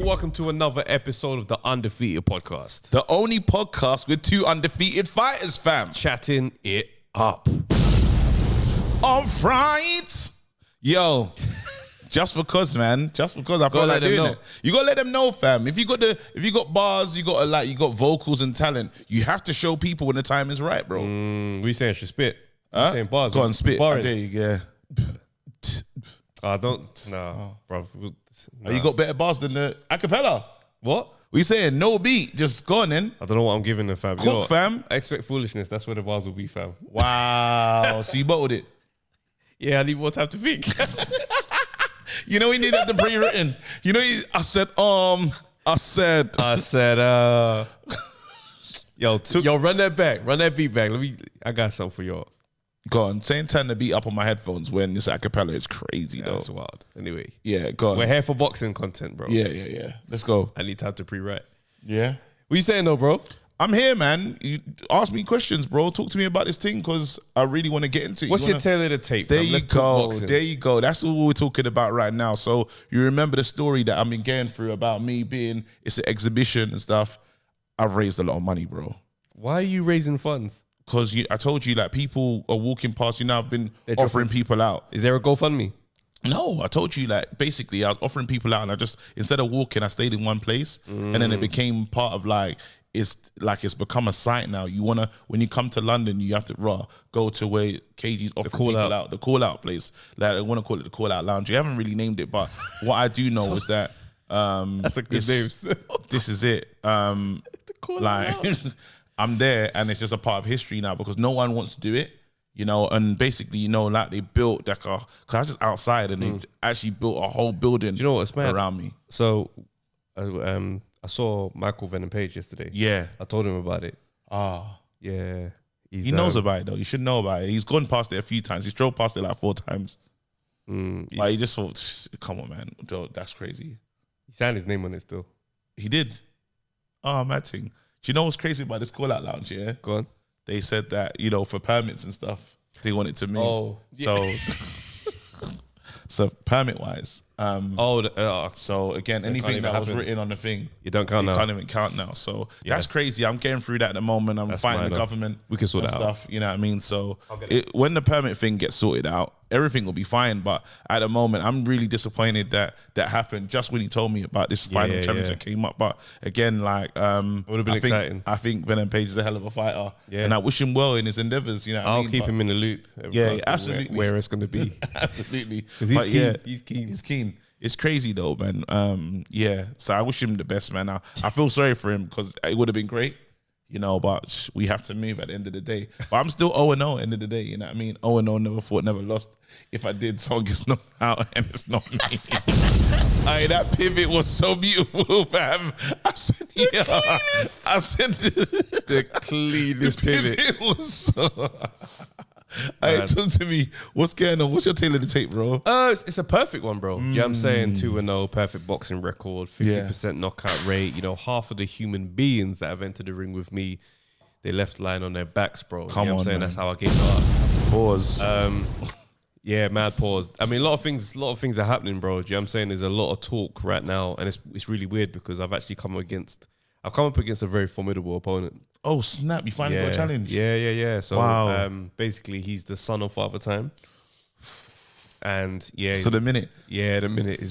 welcome to another episode of the Undefeated Podcast. The only podcast with two undefeated fighters, fam. Chatting it up. All right. Yo, just because I feel like doing it. You gotta let them know, fam. If you got bars, you got vocals and talent, you have to show people when the time is right, bro. We saying she spit. Huh? Saying bars. Go on, spit. Barring. There you go. I don't. Nah, bro. Nah. You got better bars than the acapella. What? We saying no beat, just go on then. I don't know what I'm giving them, fam. Cook, fam. I expect foolishness. That's where the bars will be, fam. Wow. So you bottled it. Yeah, I need more time to think. You know, we need that the pre-written. You know, I said, yo, run that back. Run that beat back. I got something for y'all. Go on. Saying turn the beat up on my headphones when it's acapella is crazy, though. That's wild. Anyway. Yeah, go on. We're here for boxing content, bro. Yeah. Let's go. I need time to pre-write. Yeah. What you saying, though, bro? I'm here, man. You ask me questions, bro. Talk to me about this thing because I really want to get into it. What's your tail of the tape? There you go. There you go. That's all we're talking about right now. So you remember the story that I've been going through about me being, it's an exhibition and stuff. I've raised a lot of money, bro. Why are you raising funds? Because I told you, like, people are walking past you now. I've been offering people out. Is there a GoFundMe? No, I told you, like, basically I was offering people out and I just, instead of walking, I stayed in one place and then it became part of it's become a site now. You want to, when you come to London, you have to go to where KG's offering people out, the call out place. Like, I want to call it the call out lounge. You haven't really named it, but what I do know is that that's a good name still. This is it. The call out lounge. I'm there and it's just a part of history now because no one wants to do it, you know, and basically, you know, like they built because I was just outside and they actually built a whole building. Do you know what's mad? Around me. So I saw Michael Venom Page yesterday. Yeah. I told him about it. Yeah. He knows about it though. You should know about it. He's gone past it a few times. He's drove past it like 4 times. Like he just thought, come on, man. That's crazy. He signed his name on it still. He did. Mad thing. Do you know what's crazy about this call out lounge, yeah? Go on. They said that, you know, for permits and stuff, they want it to move. Oh, yeah. So permit wise. So again, anything that was written on the thing, you don't count now. You can't even count now. So that's crazy. I'm getting through that at the moment. I'm fighting the government. We can sort that stuff. You know what I mean? So when the permit thing gets sorted out, everything will be fine. But at the moment, I'm really disappointed that happened just when he told me about this final challenge that came up. But again, like, it would have been exciting. I think Venom Page is a hell of a fighter. Yeah. And I wish him well in his endeavors. You know, I'll keep him in the loop. Yeah, absolutely. Where it's going to be. Absolutely. Because he's keen. He's keen. He's keen. It's crazy though, man. Yeah. So I wish him the best, man. I feel sorry for him because it would have been great, you know, but we have to move at the end of the day. But I'm still 0-0 at the end of the day, you know what I mean? 0-0, never fought, never lost. If I did, someone gets knocked out and it's not me. That pivot was so beautiful, fam. I said, the cleanest pivot. It was so... talk to me. What's going on? What's your tail of the tape, bro? It's a perfect one, bro. You know what I'm saying? 2-0, perfect boxing record, 50% knockout rate. You know, half of the human beings that have entered the ring with me, they left lying on their backs, bro. Come you know what I'm saying? Man. That's how I get up. Pause. Yeah, mad pause. I mean, a lot of things are happening, bro. Do you know what I'm saying? There's a lot of talk right now, and it's really weird because I've actually come up against a very formidable opponent. Oh, snap. You finally got a challenge. Yeah. So wow. Basically, he's the son of Father Time. And yeah. So the minute? Yeah, the minute is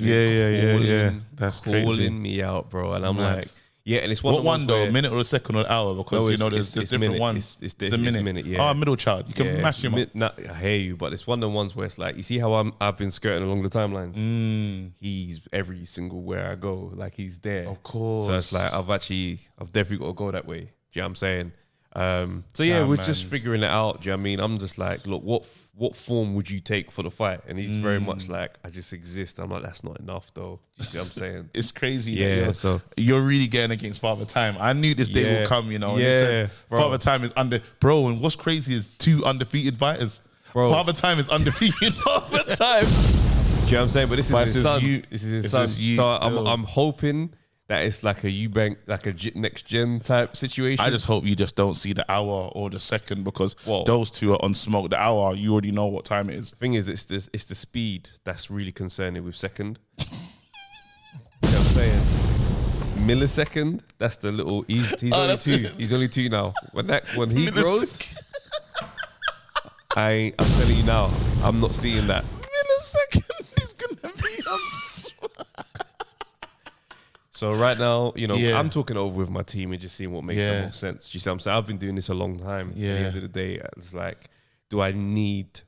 That's crazy. Calling me out, bro. And I'm like, yeah, and it's one what one though, minute or a second or an hour? Because you know there's different minute. ones. It's the minute, yeah. Oh, middle child. You can mash him up. I hear you, but it's one of the ones where it's like, you see how I've been skirting along the timelines? He's every single where I go, like he's there. Of course. So it's like, I've definitely got to go that way. Do you know what I'm saying? So yeah, we're just figuring it out. Do you know what I mean? I'm just like, look, what form would you take for the fight? And he's very much like, I just exist. I'm like, that's not enough though. You see what I'm saying? It's crazy. Yeah, so you're really getting against Father Time. I knew this day would come, you know. Yeah, Father Time is bro, and what's crazy is 2 undefeated fighters. Bro. Father Time is undefeated. Father Time. Do you know what I'm saying? But this is his son. This is his son. So I'm hoping that it's like a Eubank, like a next gen type situation. I just hope you just don't see the hour or the second because those two are on smoke. The hour, you already know what time it is. The thing is, it's the speed that's really concerning with second. You know what I'm saying? millisecond. That's the little. He's only 2. He's only 2 now. When he grows, I'm telling you now, I'm not seeing that. Millisecond is gonna be on. So right now, I'm talking over with my team and just seeing what makes the most sense. Do you see what I'm saying? I've been doing this a long time. Yeah. At the end of the day, it's like, do I need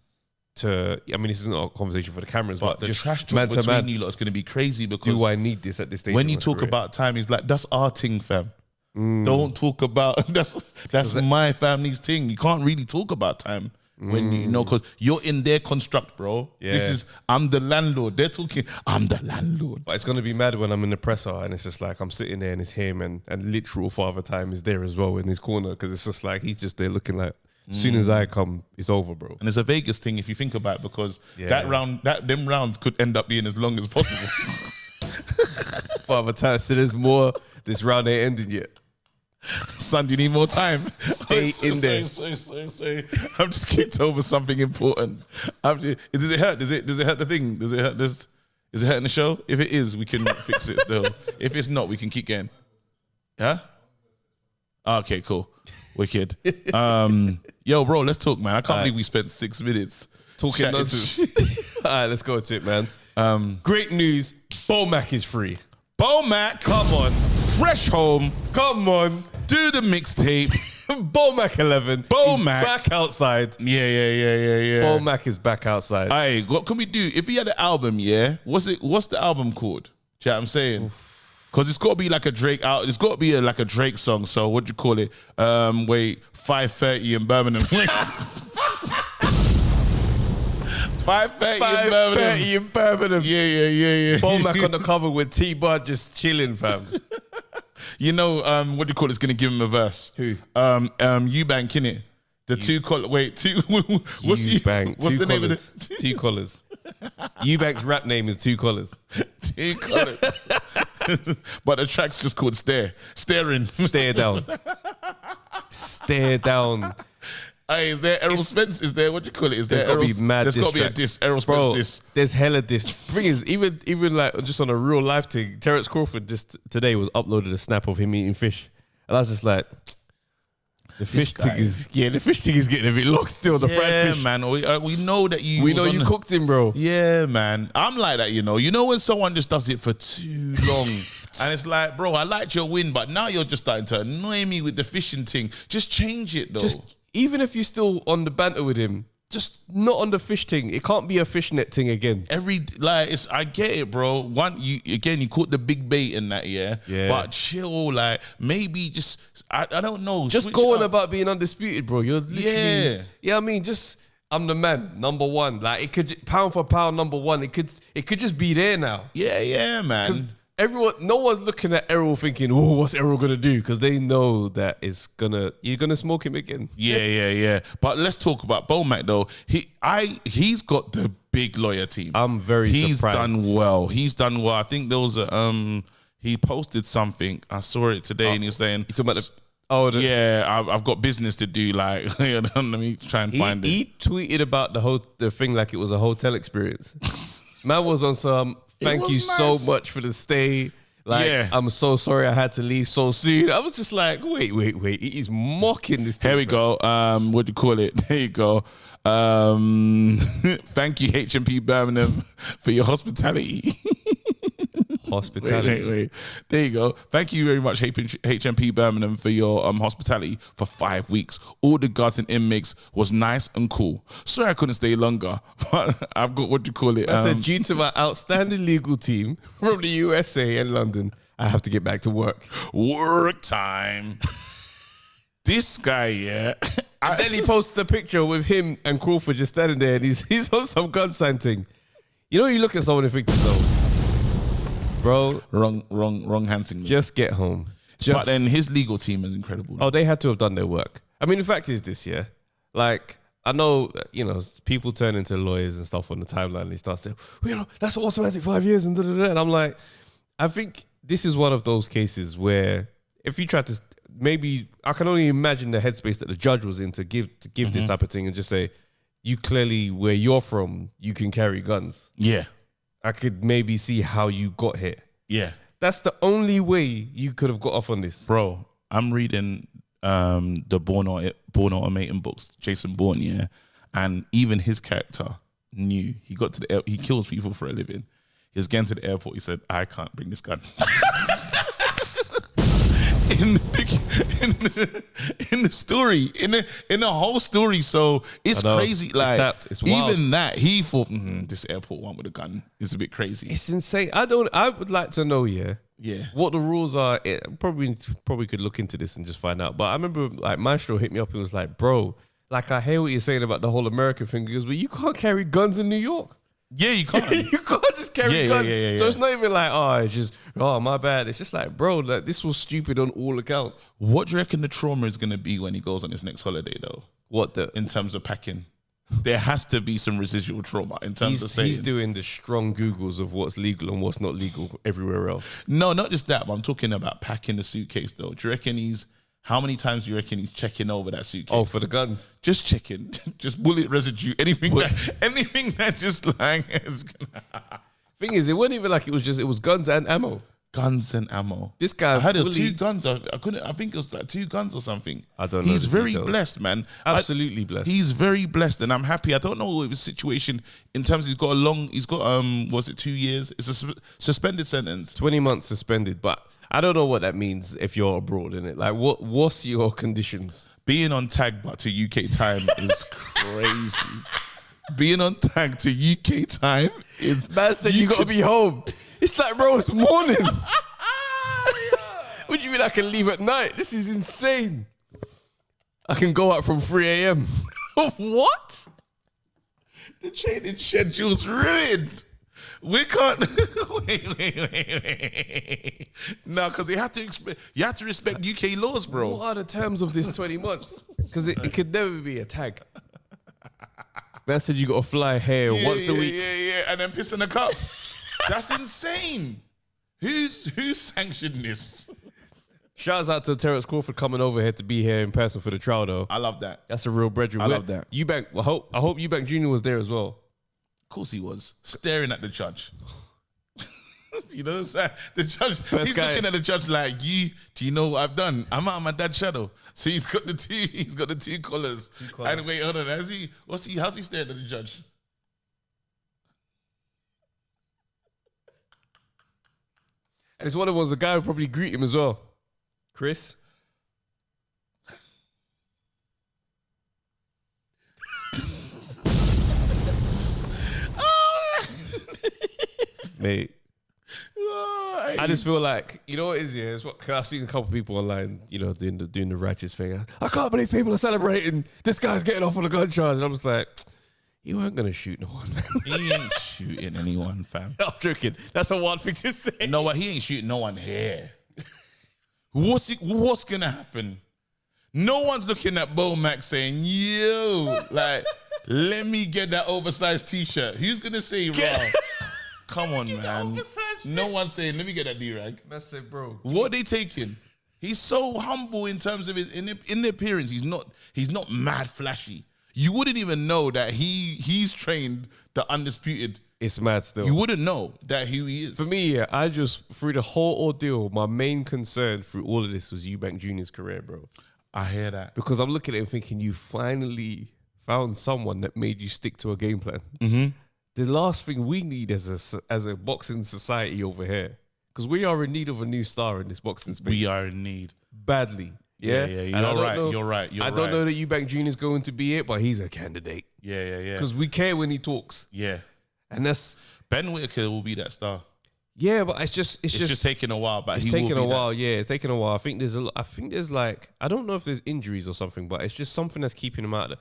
to? I mean, this isn't a conversation for the cameras, but the just trash man talk to between man. you lot is going to be crazy because Do I need this at this stage? when you talk about time, it's like that's our thing, fam. Don't talk about that's my family's thing. You can't really talk about time when because you're in their construct, bro. Yeah. I'm the landlord. They're talking, I'm the landlord. But it's gonna be mad when I'm in the presser and it's just like I'm sitting there and it's him and literal Father Time is there as well in his corner because it's just like he's just there looking like as soon as I come, it's over, bro. And it's a Vegas thing if you think about it because them rounds could end up being as long as possible. Father Time, so there's more. This round ain't ended yet. Son, do you need more time? Stay in there. Sorry. I've just kicked over something important. Does it hurt? Does it hurt the thing? Does it hurt this? Is it hurting the show? If it is, we can fix it still. If it's not, we can keep going. Yeah? Okay, cool. Wicked. Yo, bro, let's talk, man. I can't believe we spent 6 minutes talking nonsense. All right, let's go to it, man. Great news. Beaumac is free. Beaumac, come on. Fresh home. Come on. Do the mixtape. Beaumac 11. Beaumac. He's back outside. Yeah. Beaumac is back outside. Hey, what can we do? If he had an album, what's the album called? Do you know what I'm saying? Because it's got to be like a Drake out. It's got to be like a Drake song. So what do you call it? 5:30 in Birmingham. 5:30 in Birmingham. Yeah. Beaumac on the cover with T-Bar just chilling, fam. You know, what do you call it? It's going to give him a verse. Who? Eubank, innit? The two collars. Wait, two. What's Eubank. What's the name of it? Two collars. Eubank's rap name is Two Collars. Two collars. But the track's just called Staring. Stare down. Stare down. Hey, is there Errol Spence? Is there, what do you call it? Is there There's got to be mad There's got to be a diss. Errol Spence diss. There's hella diss. Thing is, even like just on a real life thing, Terrence Crawford just today was uploaded a snap of him eating fish. And I was just like, the fish thing is getting a bit long still. The fried fish, man. We know that you. We know you cooked him, bro. Yeah, man. I'm like that, you know. You know when someone just does it for too long, and it's like, bro, I liked your win, but now you're just starting to annoy me with the fishing thing. Just change it, though. Even if you're still on the banter with him, just not on the fish thing. It can't be a fishnet thing again. I get it, bro. You caught the big bait in that, yeah. But chill, like maybe just I don't know. Just go on about being undisputed, bro. You're literally, I mean, just I'm the man, number one. Like it could pound for pound, number one. It could just be there now. Yeah, man. Because no one's looking at Errol thinking, "Oh, what's Errol gonna do?" Because they know that you're gonna smoke him again. Yeah. But let's talk about Beaumac though. He's got the big lawyer team. I'm very surprised. He's done well. I think there was he posted something. I saw it today, and he's saying, "You talking about I've got business to do." Like, let me try and find it. He tweeted about the thing like it was a hotel experience. Man was on some. Thank you so much for the stay. Like, I'm so sorry I had to leave so soon. I was just like, wait. He's mocking this thing. Here we go. What do you call it? There you go. Thank you, HMP Birmingham, for your hospitality. Wait. There you go. Thank you very much, HMP Birmingham, for your hospitality for 5 weeks. All the guards and inmates was nice and cool. Sorry I couldn't stay longer, but I've got, what do you call it? I said, due to my outstanding legal team from the USA and London, I have to get back to work. Work time. This guy, yeah. And then he posted a picture with him and Crawford just standing there, and he's on some gun sign thing. You know, you look at someone and think, no. Bro, wrong hand signal. Just get home. But then his legal team is incredible. Oh, they had to have done their work. I mean, the fact is this, yeah. Like, I know, people turn into lawyers and stuff on the timeline. And they start saying, that's automatic 5 years and da-da-da. And I'm like, I think this is one of those cases where if you try to, maybe I can only imagine the headspace that the judge was in to give this type of thing and just say, you clearly, where you're from, you can carry guns. Yeah. I could maybe see how you got here. Yeah. That's the only way you could have got off on this. Bro, I'm reading the Born Automating books, Jason Bourne, yeah. And even his character knew. He got to the he kills people for a living. He was getting to the airport. He said, I can't bring this gun. in the story, in the whole story. So it's crazy. Like it's wild. Even that, he thought this airport one with a gun is a bit crazy. It's insane. I would like to know, what the rules are. Probably could look into this and just find out. But I remember like Maestro hit me up and was like, bro, like I hear what you're saying about the whole American thing. He goes, but you can't carry guns in New York. Yeah, you can't. You can't just carry guns. So it's not even like, it's just, my bad. It's just like, bro, like this was stupid on all accounts. What do you reckon the trauma is going to be when he goes on his next holiday, though? In terms of packing? There has to be some residual trauma in terms of saying. He's doing the strong Googles of what's legal and what's not legal everywhere else. No, not just that, but I'm talking about packing the suitcase, though. Do you reckon how many times do you reckon he's checking over that suitcase? Oh, for the guns? Just checking. Just bullet residue. Anything that just like is gonna... Thing is, it wasn't even like it was guns and ammo. Guns and ammo. This guy I had 2 guns. I think it was like 2 guns or something. I don't know. He's very blessed, man. Absolutely blessed. He's very blessed, and I'm happy. I don't know his situation in terms. He's got 2 years? It's a suspended sentence. 20 months suspended, but I don't know what that means if you're abroad, innit? Like, what's your conditions? Being on tag but to UK time is crazy. Being on tag to UK time is... Man said you got to be home. It's like, bro, it's morning. What do you mean I can leave at night? This is insane. I can go out from 3 a.m. What? The training schedule's ruined. We can't... wait. No, because you have to respect UK laws, bro. What are the terms of this 20 months? Because it could never be a tag. Man said you got to fly here once a week. Yeah, and then piss in a cup. That's insane. Who's sanctioned this? Shouts out to Terence Crawford coming over here to be here in person for the trial, though. I love that. That's a real brethren. I love that. Eubank, I hope Eubank Jr. was there as well. Of course he was. Staring at the judge. You know what I'm saying? The judge, he's looking at the judge like, do you know what I've done? I'm out of my dad's shadow. So he's got the 2 collars. And wait, hold on. How's he staring at the judge? And it's one of the guy who probably greet him as well. Chris. Mate. I just feel like, you know what it is, yeah? Cause I've seen a couple of people online, doing the righteous thing. I can't believe people are celebrating. This guy's getting off on a gun charge. And I'm just like, you weren't going to shoot no one, man. He ain't shooting anyone, fam. I'm joking. That's a wild thing to say. No, but he ain't shooting no one here. What's going to happen? No one's looking at Bo Max saying, yo, like, let me get that oversized t-shirt. Who's going to say, raw? Come on, man. No one's saying, let me get that D-rag. That's it, bro. What are they taking? He's so humble in terms of in the appearance. He's not mad flashy. You wouldn't even know that he's trained the undisputed. It's mad still. You wouldn't know that who he is. For me, yeah, I just, through the whole ordeal, my main concern through all of this was Eubank Jr.'s career, bro. I hear that. Because I'm looking at it and thinking, you finally found someone that made you stick to a game plan. Mm-hmm. The last thing we need as a boxing society over here, because we are in need of a new star in this boxing space. We are in need. Badly. Yeah. You're right. I don't know that Eubank Jr. is going to be it, but he's a candidate. Yeah. Because we care when he talks. Yeah. And that's... Ben Whitaker will be that star. Yeah, but it's just taking a while, but it's taking a while. Yeah, it's taking a while. I think there's like, I don't know if there's injuries or something, but it's just something that's keeping him out.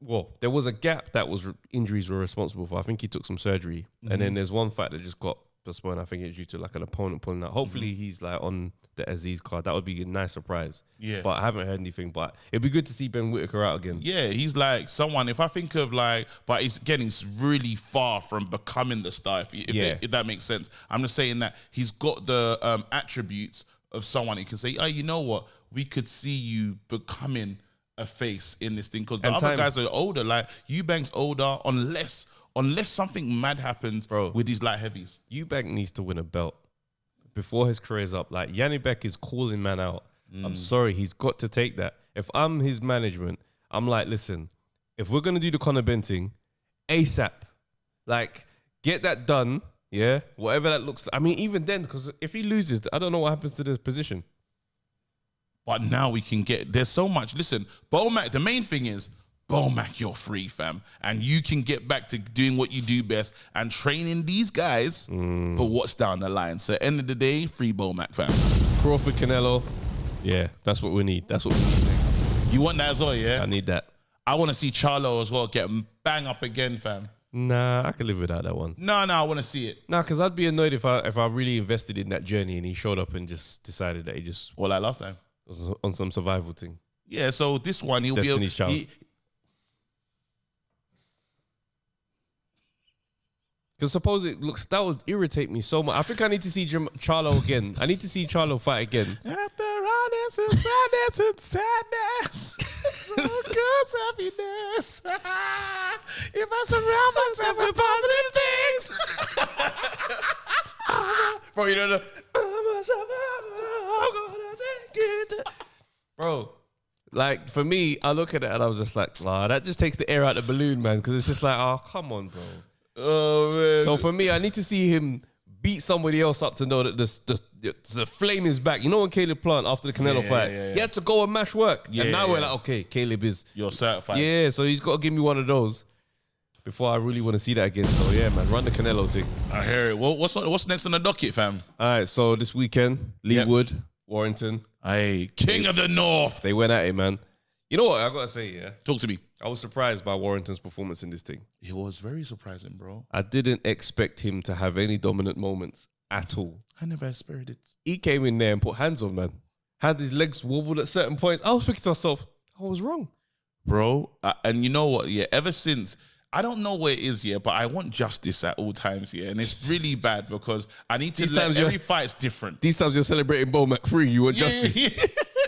Well, there was a gap that was injuries were responsible for. I think he took some surgery, and then there's one fight that just got postponed. I think it's due to like an opponent pulling out. Hopefully, he's like on the Aziz card. That would be a nice surprise. Yeah, but I haven't heard anything. But it'd be good to see Ben Whitaker out again. Yeah, he's like someone. If I think of like, but he's really far from becoming the star. If that makes sense. I'm just saying that he's got the attributes of someone who can say, oh, you know what, we could see you becoming a face in this thing, because the other guys are older. Like Eubank's older, unless something mad happens, bro, with these light heavies. Eubank needs to win a belt. before his career's up. Like, Janibek is calling man out. I'm sorry, he's got to take that. If I'm his management, I'm like, listen, if we're going to do the Conor Ben thing, ASAP. Like, get that done, yeah? Whatever that looks like. I mean, even then, because if he loses, I don't know what happens to this position. But now we can get, there's so much. Listen, Bomac, the main thing is, Bomac, you're free, fam. And you can get back to doing what you do best and training these guys for what's down the line. So, end of the day, free Bomac, fam. Crawford, Canelo. Yeah, that's what we need. That's what we need. You want that as well, yeah? I need that. I want to see Charlo as well get bang up again, fam. Nah, I can live without that one. No, I want to see it. Nah, because I'd be annoyed if I really invested in that journey and he showed up and just decided that he just... Well, like last time. Was on some survival thing. Yeah, so this one, he'll Destiny's be able... Child. Because suppose it looks, that would irritate me so much. I think I need to see Charlo again. I need to see Charlo fight again. After all this is sadness and sadness, so good happiness. If I surround myself with positive things. Bro, you don't know. I'm gonna take it. Bro, like, for me, I look at it and I was just like, that just takes the air out of the balloon, man. Because it's just like, oh, come on, bro. Oh, man. So for me, I need to see him beat somebody else up to know that the flame is back. You know when Caleb Plant, after the Canelo fight, he had to go and mash work. And now we're like, okay, Caleb is... You're certified. Yeah, so he's got to give me one of those before I really want to see that again. So yeah, man, run the Canelo thing. I hear it. Well, what's next on the docket, fam? All right, so this weekend, Lee Wood, Warrington. Hey, King of the North. They went at it, man. You know what? I got to say, yeah. Talk to me. I was surprised by Warrington's performance in this thing. It was very surprising, bro. I didn't expect him to have any dominant moments at all. I never expected it. He came in there and put hands on, man. Had his legs wobbled at certain points. I was thinking to myself, I was wrong. Bro, and you know what? Yeah, ever since... I don't know where it is, yeah, but I want justice at all times, yeah. And it's really bad because I need to every fight's different. These times you're celebrating Bo McFree, you want justice. Yeah.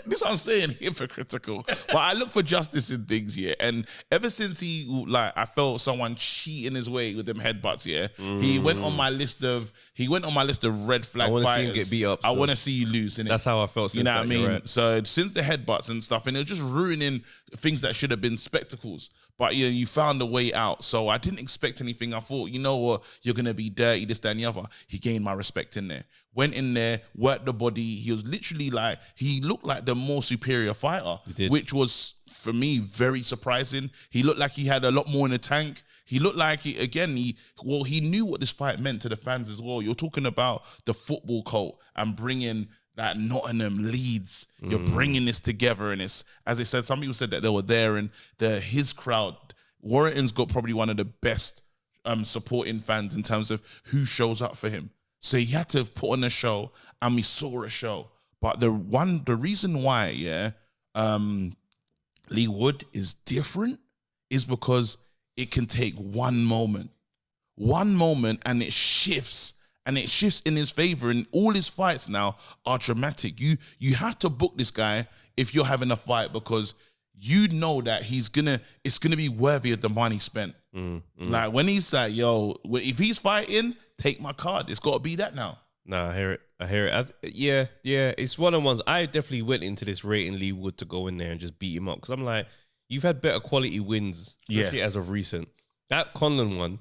This is what I'm saying, hypocritical. But I look for justice in things, yeah. And ever since I felt someone cheating his way with them headbutts, yeah. He went on my list of red flag fighters. I want to see him get beat up. I want to see you lose, innit? That's how I felt since you know what I mean? Right. So since the headbutts and stuff, and it was just ruining things that should have been spectacles. But yeah, you found a way out. So I didn't expect anything. I thought, you know what, you're going to be dirty, this, that, and the other. He gained my respect in there. Went in there, worked the body. He was literally like, he looked like the more superior fighter, which was, for me, very surprising. He looked like he had a lot more in the tank. He looked like, he knew what this fight meant to the fans as well. You're talking about the football cult and bringing that Nottingham, Leeds, you're bringing this together, and it's, as I said, some people said that they were there, and his crowd, Warrington's got probably one of the best supporting fans in terms of who shows up for him. So he had to put on a show, and we saw a show. But the reason why, Lee Wood is different is because it can take one moment, and it shifts. And it shifts in his favor, and all his fights now are dramatic. You have to book this guy if you're having a fight because you know that it's gonna be worthy of the money spent. Like when he's like, yo, if he's fighting, take my card. It's got to be that now. Nah, I hear it. Yeah. It's one of the ones. I definitely went into this rating Lee Wood to go in there and just beat him up because I'm like, you've had better quality wins, especially as of recent. That Conlon one,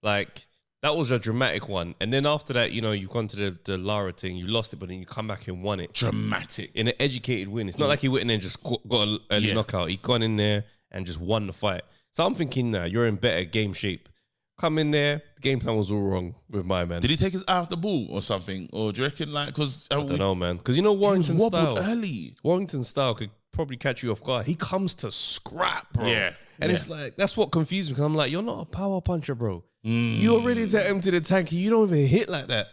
like. That was a dramatic one. And then after that, you've gone to the Lara thing, you lost it, but then you come back and won it. Dramatic. In an educated win. It's not like he went in there and just got a early knockout. He gone in there and just won the fight. So I'm thinking now, you're in better game shape. Come in there, the game plan was all wrong with my man. Did he take his eye off the ball or something? Or do you reckon because... I don't know, man. Because Warrington style. Early. Warrington style could probably catch you off guard. He comes to scrap, bro. Yeah. And it's like, that's what confused me. Because I'm like, you're not a power puncher, bro. You're ready to empty the tank. You don't even hit like that.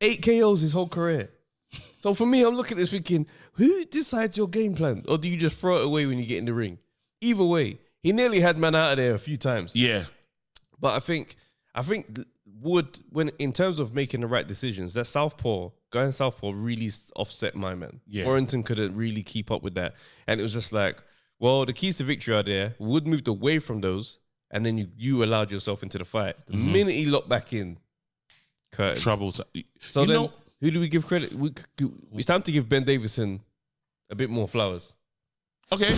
8 KOs his whole career. So for me, I'm looking at this thinking, who decides your game plan? Or do you just throw it away when you get in the ring? Either way, he nearly had man out of there a few times. Yeah. But I think Wood, when in terms of making the right decisions, that going southpaw really offset my man. Yeah. Warrington couldn't really keep up with that. And it was just like, well, the keys to victory are there. Wood moved away from those. And then you allowed yourself into the fight. The minute he locked back in, curtains. Trouble. So then, Who do we give credit? It's time to give Ben Davison a bit more flowers. Okay.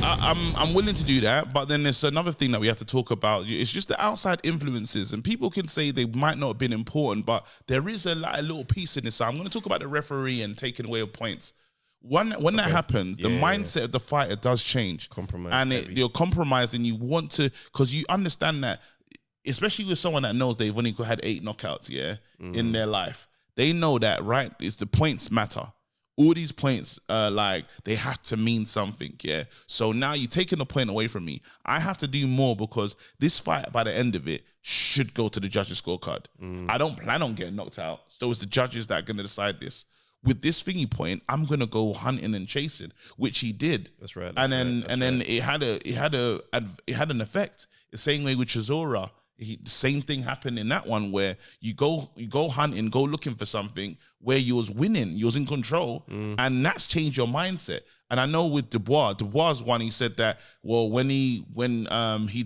I'm willing to do that, but then there's another thing that we have to talk about. It's just the outside influences, and people can say they might not have been important, but there is a little piece in this. So I'm going to talk about the referee and taking away of points. When that happens, the mindset of the fighter does change. Compromise, and you're compromised, and you want to, because you understand that, especially with someone that knows they've only had 8 knockouts, in their life. They know that, right? It's the points matter. All these points, like, they have to mean something, yeah? So now you're taking a point away from me. I have to do more because this fight, by the end of it, should go to the judges' scorecard. I don't plan on getting knocked out. So it's the judges that are going to decide this. With this thingy point, I'm going to go hunting and chasing, which he did. That's right. And then it had an effect. The same way with Chisora. The same thing happened in that one where you go hunting, go looking for something where you was winning, you was in control, and that's changed your mindset. And I know with Dubois one, he said that, well, when he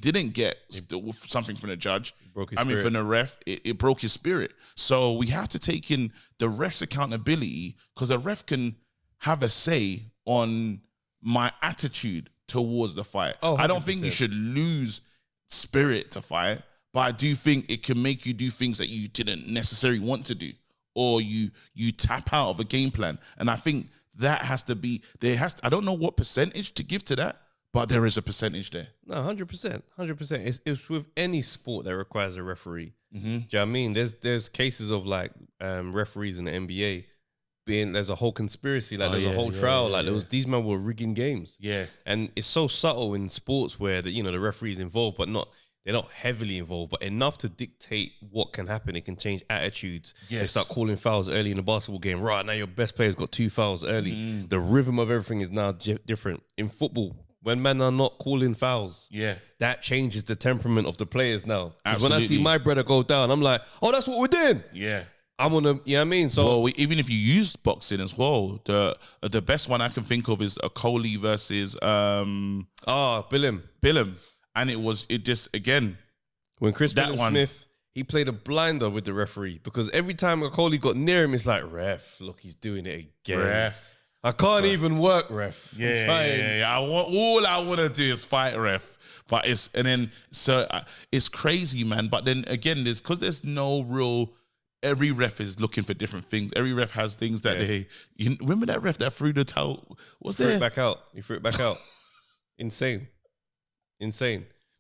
didn't get something from the judge, from the ref, it broke his spirit. So we have to take in the ref's accountability, because a ref can have a say on my attitude towards the fight. I don't think you should lose spirit to fight, but I do think it can make you do things that you didn't necessarily want to do, or you tap out of a game plan. And I think that has to be, I don't know what percentage to give to that, but there is a percentage there. No, 100%. 100%. It's with any sport that requires a referee. Do you know what I mean? There's cases of like referees in the NBA there's a whole conspiracy, like there's a whole trial, these men were rigging games. Yeah. And it's so subtle in sports where the referee's involved, but they're not heavily involved, but enough to dictate what can happen. It can change attitudes. Yes. They start calling fouls early in the basketball game. Right, now your best player's got 2 fouls early. The rhythm of everything is now different. In football, when men are not calling fouls, that changes the temperament of the players now. Because when I see my brother go down, I'm like, oh, that's what we're doing. Yeah. I'm on you know what I mean? So even if you use boxing as well, the best one I can think of is a Coley versus Billam. And it just again, when Chris Smith, he played a blinder with the referee, because every time Coley got near him, it's like, ref, look, he's doing it again. Ref. I can't even work, ref. Yeah. All I want to do is fight, ref. But it's crazy, man. But then again, there's no real. Every ref is looking for different things. Every ref has things that remember that ref that threw the towel? He threw it back out. Insane.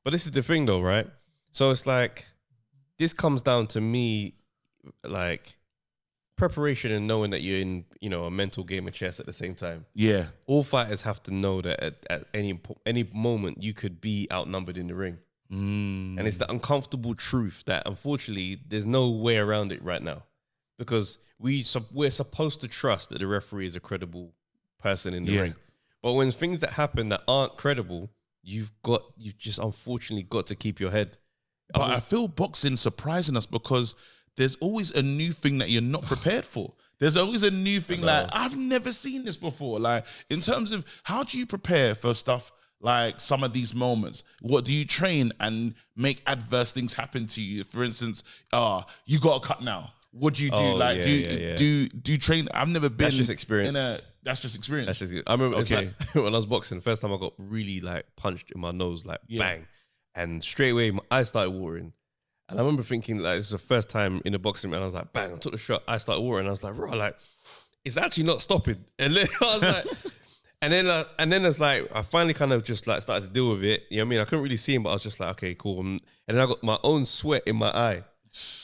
But this is the thing though, right? So it's like, this comes down to me, like, preparation and knowing that you're in, a mental game of chess at the same time. Yeah. All fighters have to know that at any moment you could be outnumbered in the ring. And it's the uncomfortable truth that, unfortunately, there's no way around it right now, because we're supposed to trust that the referee is a credible person in the ring. But when things that happen that aren't credible, you've just unfortunately got to keep your head. But I feel boxing surprising us, because there's always a new thing that you're not prepared for. There's always a new thing, like, I've never seen this before. Like, in terms of how do you prepare for stuff like some of these moments? What do you train and make adverse things happen to you? For instance, you got to cut now. What do you do? Do you train? I've never been. That's just experience. That's just experience. I remember when I was boxing, the first time I got really like punched in my nose, like bang, and straight away my eyes started watering. And I remember thinking, like, this is the first time in a boxing, and I was like, bang, I took the shot, I started watering. I was like, right, like, it's actually not stopping. And then I was like. And then it's like, I finally kind of just like started to deal with it. You know what I mean? I couldn't really see him, but I was just like, okay, cool. And then I got my own sweat in my eye,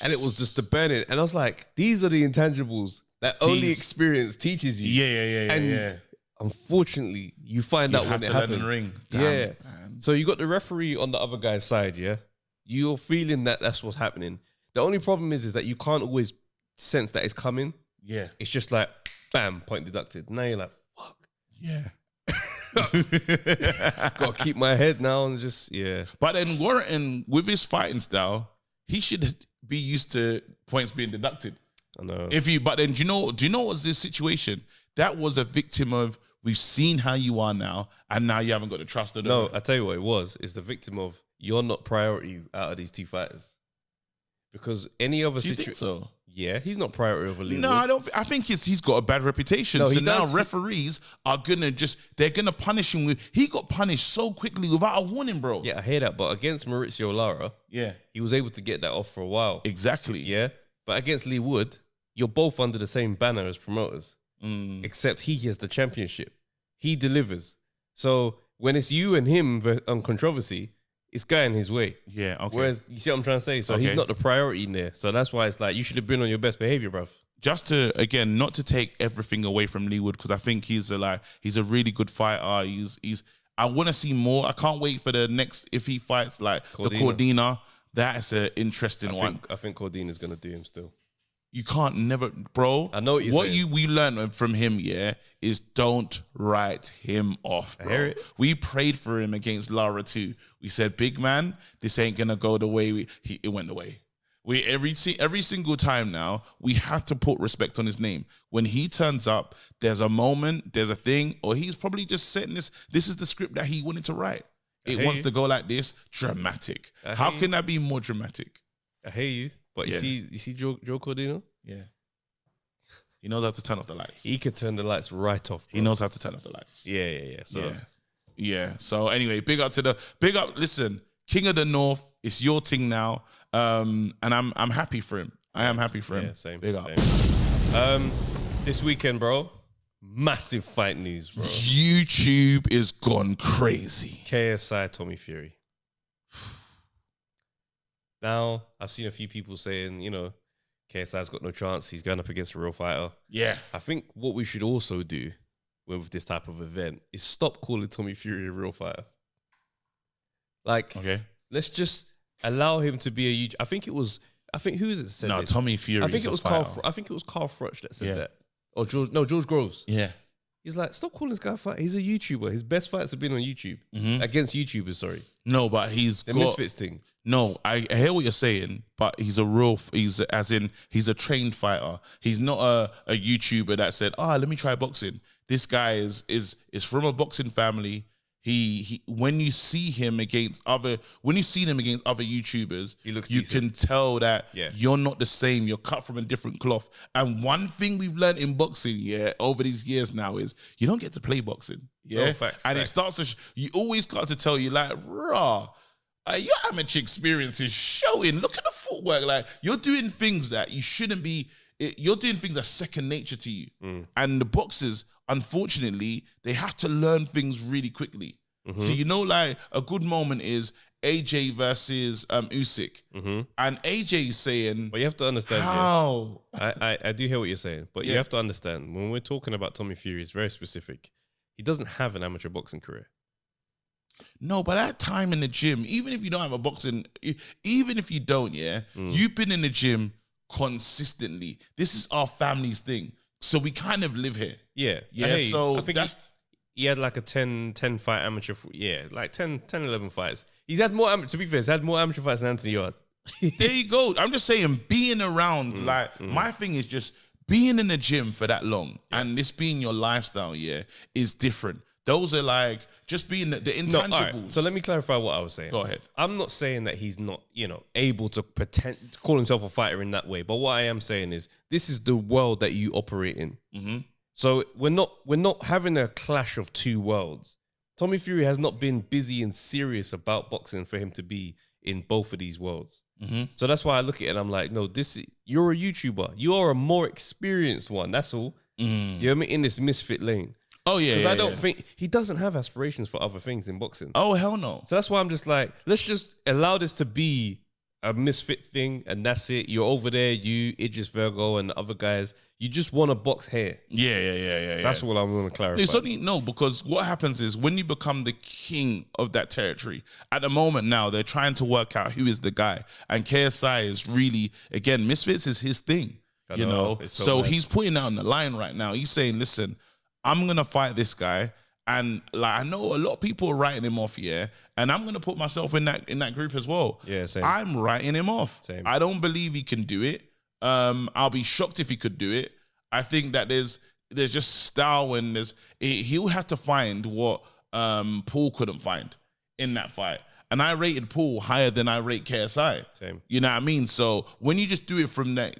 and it was just the burning. And I was like, these are the intangibles that only experience teaches you. And unfortunately, you find out when it happens. In the ring. Damn, man. So you got the referee on the other guy's side, yeah? You're feeling that that's what's happening. The only problem is that you can't always sense that it's coming. Yeah. It's just like, bam, point deducted. Now you're like, yeah. Gotta keep my head now and just, But then Warrington, with his fighting style, he should be used to points being deducted. I know. But then do you know what's this situation? That was a victim of, we've seen how you are now, and now you haven't got the trust of them. No, I tell you what it was. It's the victim of, you're not priority out of these two fighters. Because any other situation. So? Yeah, he's not priority over Lee No, Wood. I don't. I think he's got a bad reputation. No, so he now does. referees are they're gonna punish him. He got punished so quickly without a warning, bro. Yeah, I hear that. But against Maurizio Lara, Yeah, he was able to get that off for a while. exactly. Yeah, but against Lee Wood, you're both under the same banner as promoters, except he has the championship. He delivers. So when it's you and him on controversy, it's going his way. Yeah, okay. Whereas, you see what I'm trying to say? So he's Okay. not the priority in there. So that's why it's like, you should have been on your best behavior, bruv. Just to, again, not to take everything away from Lee Wood, because I think he's a really good fighter. I want to see more. I can't wait for the next, if he fights like the Cordina. That's an interesting one. I think Cordina's going to do him still. You can't never, bro. I know what you're saying. We learned from him, is don't write him off, bro. I hear it. We prayed for him against Lara too. We said, big man, this ain't gonna go the way it went the way. Every single time now, we have to put respect on his name. When he turns up, there's a moment, there's a thing, or he's probably just setting this. This is the script that he wanted to write. It wants to go like this, dramatic. How can that be more dramatic? I hear you. But you see Joe Cordino? Yeah. He knows how to turn off the lights. He could turn the lights right off, bro. He knows how to turn off the lights. Yeah. So yeah. So anyway, big up. Listen, King of the North, it's your thing now. And I'm happy for him. I am happy for him. Yeah, same. Big up. Same. This weekend, bro, massive fight news, bro. YouTube is gone crazy. KSI Tommy Fury. Now, I've seen a few people saying, KSI's got no chance. He's going up against a real fighter. Yeah. I think what we should also do with this type of event is stop calling Tommy Fury a real fighter. Like, let's just allow him to be a. I think who is it said No, this? Tommy Fury. I think it was Carl Froch that said that. Or George Groves. Yeah. He's like, stop calling this guy a fighter. He's a YouTuber. His best fights have been on YouTube. Against YouTubers, sorry. No, but he's the Misfits thing. No, I hear what you're saying, but he's a trained fighter. He's not a YouTuber that said, let me try boxing. This guy is from a boxing family. He when you see him against other YouTubers, he looks you decent. can tell that you're not the same. You're cut from a different cloth. And one thing we've learned in boxing, over these years now is you don't get to play boxing. Yeah, no, facts. It starts to you always got to tell you like, raw. Your amateur experience is showing. Look at the footwork. Like, you're doing things that you shouldn't be. You're doing things that's second nature to you. And the boxers, unfortunately, they have to learn things really quickly. So, like a good moment is AJ versus Usyk. And AJ is saying, but you have to understand how. I do hear what you're saying, but you have to understand when we're talking about Tommy Fury, it's very specific. He doesn't have an amateur boxing career. No, but that time in the gym, even if you don't have a boxing, even if you don't, you've been in the gym consistently. This is our family's thing. So we kind of live here. Yeah. So I think he had like a 10 fight amateur, like 10, 11 fights. He's had more, to be fair, he's had more amateur fights than Anthony Yard. There you go. I'm just saying, being around, my thing is just being in the gym for that long and this being your lifestyle, is different. Those are like just being the intangibles. No, right. So let me clarify what I was saying. Go ahead. I'm not saying that he's not, able to pretend to call himself a fighter in that way. But what I am saying is this is the world that you operate in. So we're not having a clash of two worlds. Tommy Fury has not been busy and serious about boxing for him to be in both of these worlds. So that's why I look at it and I'm like, no, you're a YouTuber. You're a more experienced one. That's all. You know what I mean? In this misfit lane. Oh, yeah. Because I don't think he doesn't have aspirations for other things in boxing. Oh, hell no. So that's why I'm just like, let's just allow this to be a misfit thing, and that's it. You're over there, you, Idris Virgo, and the other guys. You just want to box here. Yeah. That's what I'm going to clarify. It's only, because what happens is when you become the king of that territory, at the moment now, they're trying to work out who is the guy. And KSI is really, again, Misfits is his thing. So he's putting that on the line right now. He's saying, listen, I'm going to fight this guy. And like, I know a lot of people are writing him off, and I'm going to put myself in that group as well. Yeah, same. I'm writing him off. Same. I don't believe he can do it. I'll be shocked if he could do it. I think that there's just style and he would have to find what Paul couldn't find in that fight. And I rated Paul higher than I rate KSI. Same. You know what I mean? So when you just do it from that,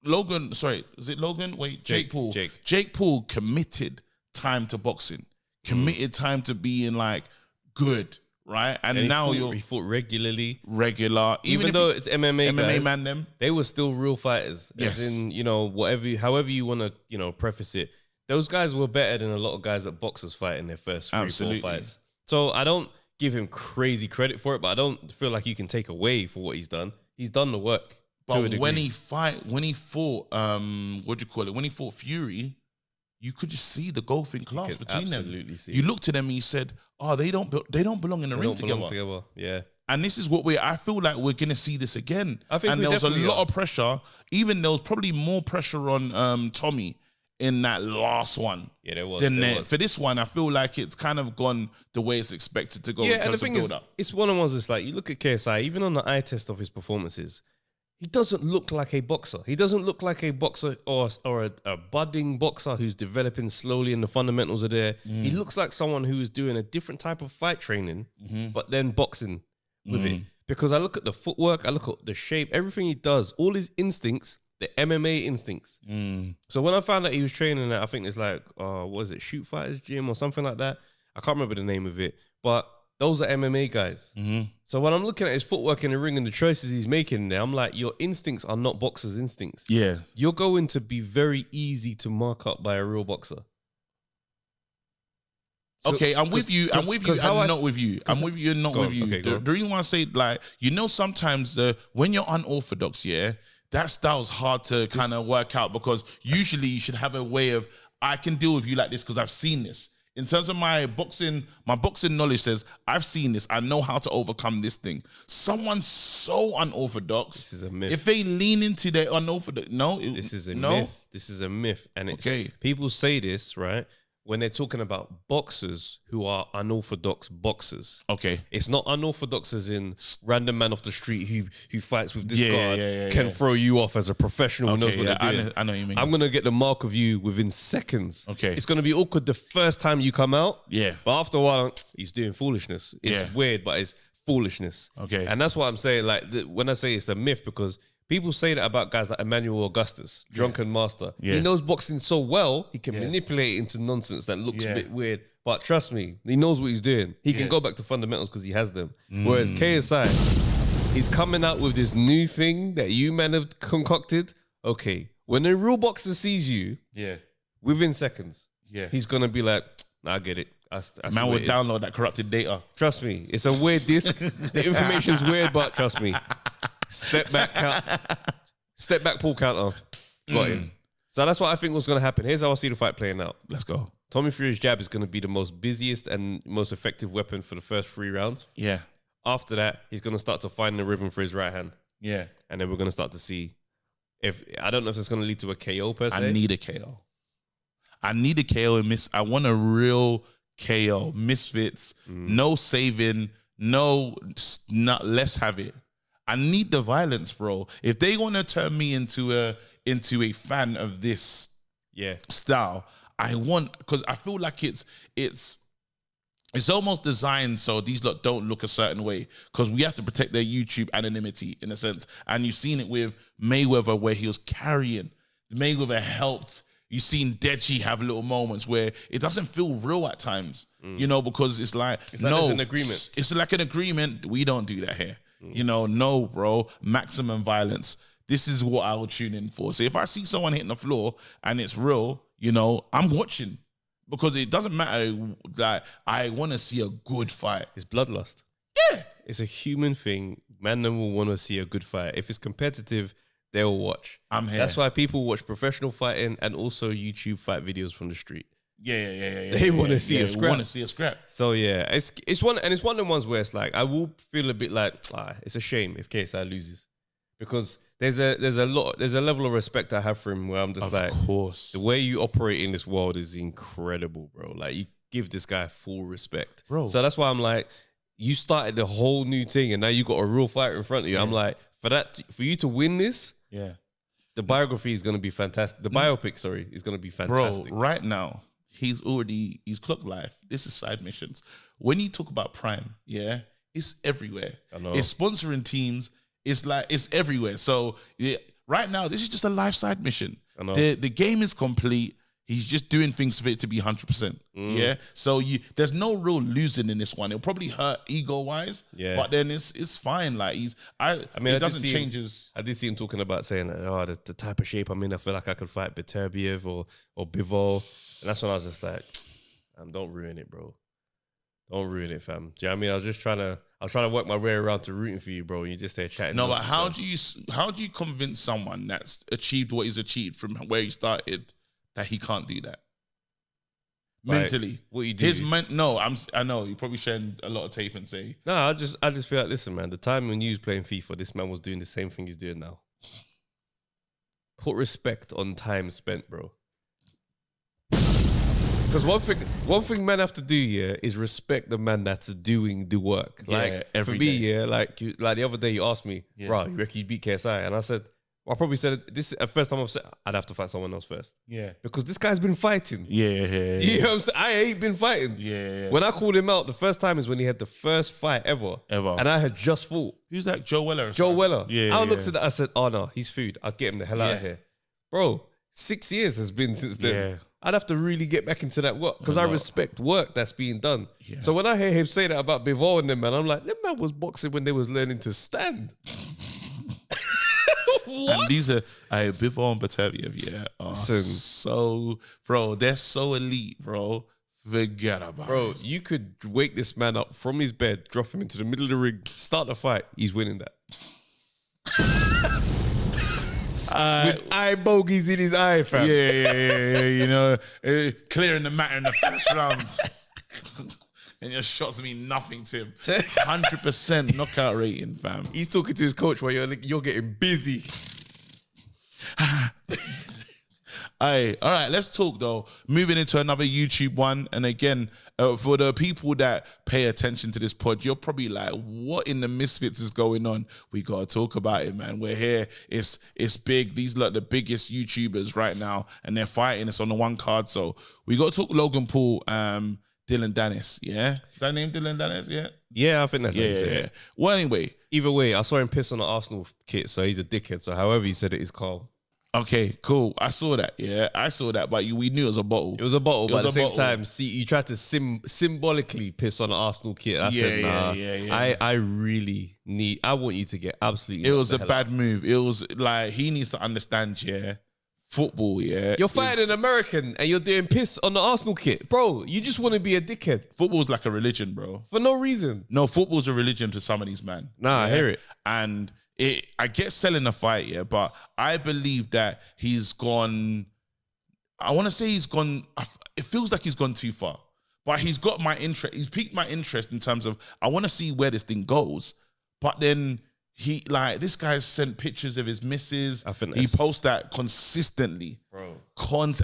Logan, sorry, is it Logan? Wait, Jake Paul. Jake Paul committed time to boxing, committed time to being like good, right? And now he fought regularly. Even though it's MMA guys, man, them. They were still real fighters. Yes. As in, however you want to, preface it. Those guys were better than a lot of guys that boxers fight in their first 3-4 fights. So I don't give him crazy credit for it, but I don't feel like you can take away for what he's done. He's done the work. But when he fought, when he fought Fury, you could just see the gulf in class between them. Absolutely see. You looked at them and you said, "Oh, they don't belong in the ring together." Yeah. And this is what I feel like we're gonna see this again. I think there was a lot of pressure. Even there was probably more pressure on Tommy in that last one. Yeah, there was. For this one, I feel like it's kind of gone the way it's expected to go. Yeah, in terms and the thing is, it's one of the ones that's like, you look at KSI, even on the eye test of his performances, he doesn't look like a boxer. He doesn't look like a boxer or a budding boxer who's developing slowly and the fundamentals are there. He looks like someone who is doing a different type of fight training, but then boxing with it. Because I look at the footwork, I look at the shape, everything he does, all his instincts, the MMA instincts. So when I found out he was training at, I think it's like, what was it, Shoot Fighters Gym or something like that? I can't remember the name of it, but those are MMA guys. So when I'm looking at his footwork in the ring and the choices he's making there, I'm like, your instincts are not boxers' instincts. Yeah. You're going to be very easy to mark up by a real boxer. So, okay, I'm with you. I'm with you. I'm not with you. I'm with you and not with you. Okay, the reason why I say, like, sometimes when you're unorthodox, that style's hard to kind of work out, because usually you should have a way of, I can deal with you like this because I've seen this. In terms of my boxing knowledge says, I've seen this. I know how to overcome this thing. Someone so unorthodox, this is a myth. If they lean into their unorthodox, this is a myth. This is a myth. And it's, people say this, right? When they're talking about boxers who are unorthodox boxers. Okay. It's not unorthodox as in random man off the street who fights with this guard can throw you off as a professional who knows what they're doing. I know what you mean. I'm going to get the mark of you within seconds. Okay. It's going to be awkward the first time you come out. Yeah. But after a while, he's doing foolishness. It's weird, but it's foolishness. Okay. And that's what I'm saying. Like, when I say it's a myth, because people say that about guys like Emmanuel Augustus, drunken master. Yeah. He knows boxing so well, he can manipulate it into nonsense that looks a bit weird. But trust me, he knows what he's doing. He can go back to fundamentals because he has them. Whereas KSI, he's coming out with this new thing that you men have concocted. Okay, when a real boxer sees you, within seconds, he's going to be like, nah, I get it. Man would download that corrupted data. Trust me, it's a weird disc. The information's weird, but trust me. Step back pull counter. Got him. So that's what I think was going to happen. Here's how I see the fight playing out. Let's go. Tommy Fury's jab is going to be the most busiest and most effective weapon for the first 3 rounds. Yeah. After that, he's going to start to find the rhythm for his right hand. Yeah. And then we're going to start to see I don't know if it's going to lead to a KO per se. I need a KO. I want a real KO. Misfits. No saving. Let's have it. I need the violence, bro. If they want to turn me into a fan of this style, because I feel like it's almost designed so these lot don't look a certain way, because we have to protect their YouTube anonymity in a sense. And you've seen it with Mayweather, where he was carrying. Mayweather helped. You've seen Deji have little moments where it doesn't feel real at times, because it's like there's an agreement. It's like an agreement. We don't do that here. No, bro. Maximum violence. This is what I will tune in for. So if I see someone hitting the floor and it's real, I'm watching, because it doesn't matter that I want to see a good fight. It's bloodlust. Yeah. It's a human thing. Man will want to see a good fight. If it's competitive, they'll watch. I'm here. That's why people watch professional fighting and also YouTube fight videos from the street. Yeah. They want to see a scrap. Want to see a scrap. So it's one of the ones where it's like I will feel a bit like it's a shame if KSI loses, because there's a level of respect I have for him where I'm just of course, the way you operate in this world is incredible, bro. Like, you give this guy full respect, bro. So that's why I'm like, you started the whole new thing and now you got a real fighter in front of you. Yeah. I'm like, for you to win this, the biography is going to be fantastic. The biopic, is going to be fantastic. Bro, right now, he's clocked life. This is side missions. When you talk about Prime, it's everywhere. I know. It's sponsoring teams. It's like, it's everywhere. So right now, this is just a life side mission. I know. The game is complete. He's just doing things for it to be 100%. Yeah. So there's no real losing in this one. It'll probably hurt ego wise. Yeah. But then it's fine. Like it doesn't change his. I did see him talking about saying, the type of shape I'm in, I feel like I could fight Beterbiev or Bivol. And that's when I was just like, don't ruin it, bro. Don't ruin it, fam. Do you know what I mean? I was trying to work my way around to rooting for you, bro. You just there chatting. No, but how do you convince someone that's achieved what he's achieved from where he started that he can't do that mentally? What you do? I know you're probably sharing a lot of tape and say. No, I just feel like, listen, man. The time when you was playing FIFA, this man was doing the same thing he's doing now. Put respect on time spent, bro. Because one thing men have to do, is respect the man that's doing the work. Like every for me, day. like the other day you asked me, bro, you reckon you beat KSI? And I said, I probably said this at first time I've said I'd have to fight someone else first. Yeah. Because this guy's been fighting. Yeah. You know what I'm saying? I ain't been fighting. Yeah. When I called him out, the first time is when he had the first fight ever. And I had just fought. Who's that? Joe Weller? Joe Weller. Yeah. I looked at that, I said, oh no, he's food. I'd get him the hell out of here. Bro, 6 years has been since then. Yeah. I'd have to really get back into that work because I respect work that's being done. Yeah. So when I hear him say that about Bivol and them, man, I'm like, them man was boxing when they was learning to stand. What? And these are Bivol and Beterbiev, so, bro, they're so elite, bro. Forget about it. Bro, you could wake this man up from his bed, drop him into the middle of the ring, start the fight, he's winning that. With eye bogeys in his eye, fam. Yeah. Clearing the matter in the first round. And your shots mean nothing to him. 100% knockout rating, fam. He's talking to his coach while you're getting busy. All right, let's talk though. Moving into another YouTube one. And again, for the people that pay attention to this pod, you're probably like, what in the misfits is going on? We got to talk about it, man. We're here. It's big. These are like the biggest YouTubers right now. And they're fighting. It's on the one card. So we got to talk Logan Paul, Dillon Danis. Yeah? Is that name Dillon Danis? Yeah? Yeah, I think that's it. Well, anyway. Either way, I saw him piss on the Arsenal kit. So he's a dickhead. So however he said it is calm. Okay, cool. I saw that. Yeah, I saw that. But we knew it was a bottle. It was a bottle, but at the same time, see, you tried to symbolically piss on the Arsenal kit. I said, nah. I want you to get absolutely. It was a bad move. It was like he needs to understand. Yeah, football. Yeah, you're fighting an American and you're doing piss on the Arsenal kit, bro. You just want to be a dickhead. Football's like a religion, bro. For no reason. No, football's a religion to some of these men. Nah, I hear it. And I get selling the fight, yeah, but I believe that he's gone. I want to say he's gone. It feels like he's gone too far, but he's got my interest. He's piqued my interest in terms of I want to see where this thing goes. But then this guy sent pictures of his missus. He posts that consistently, bro.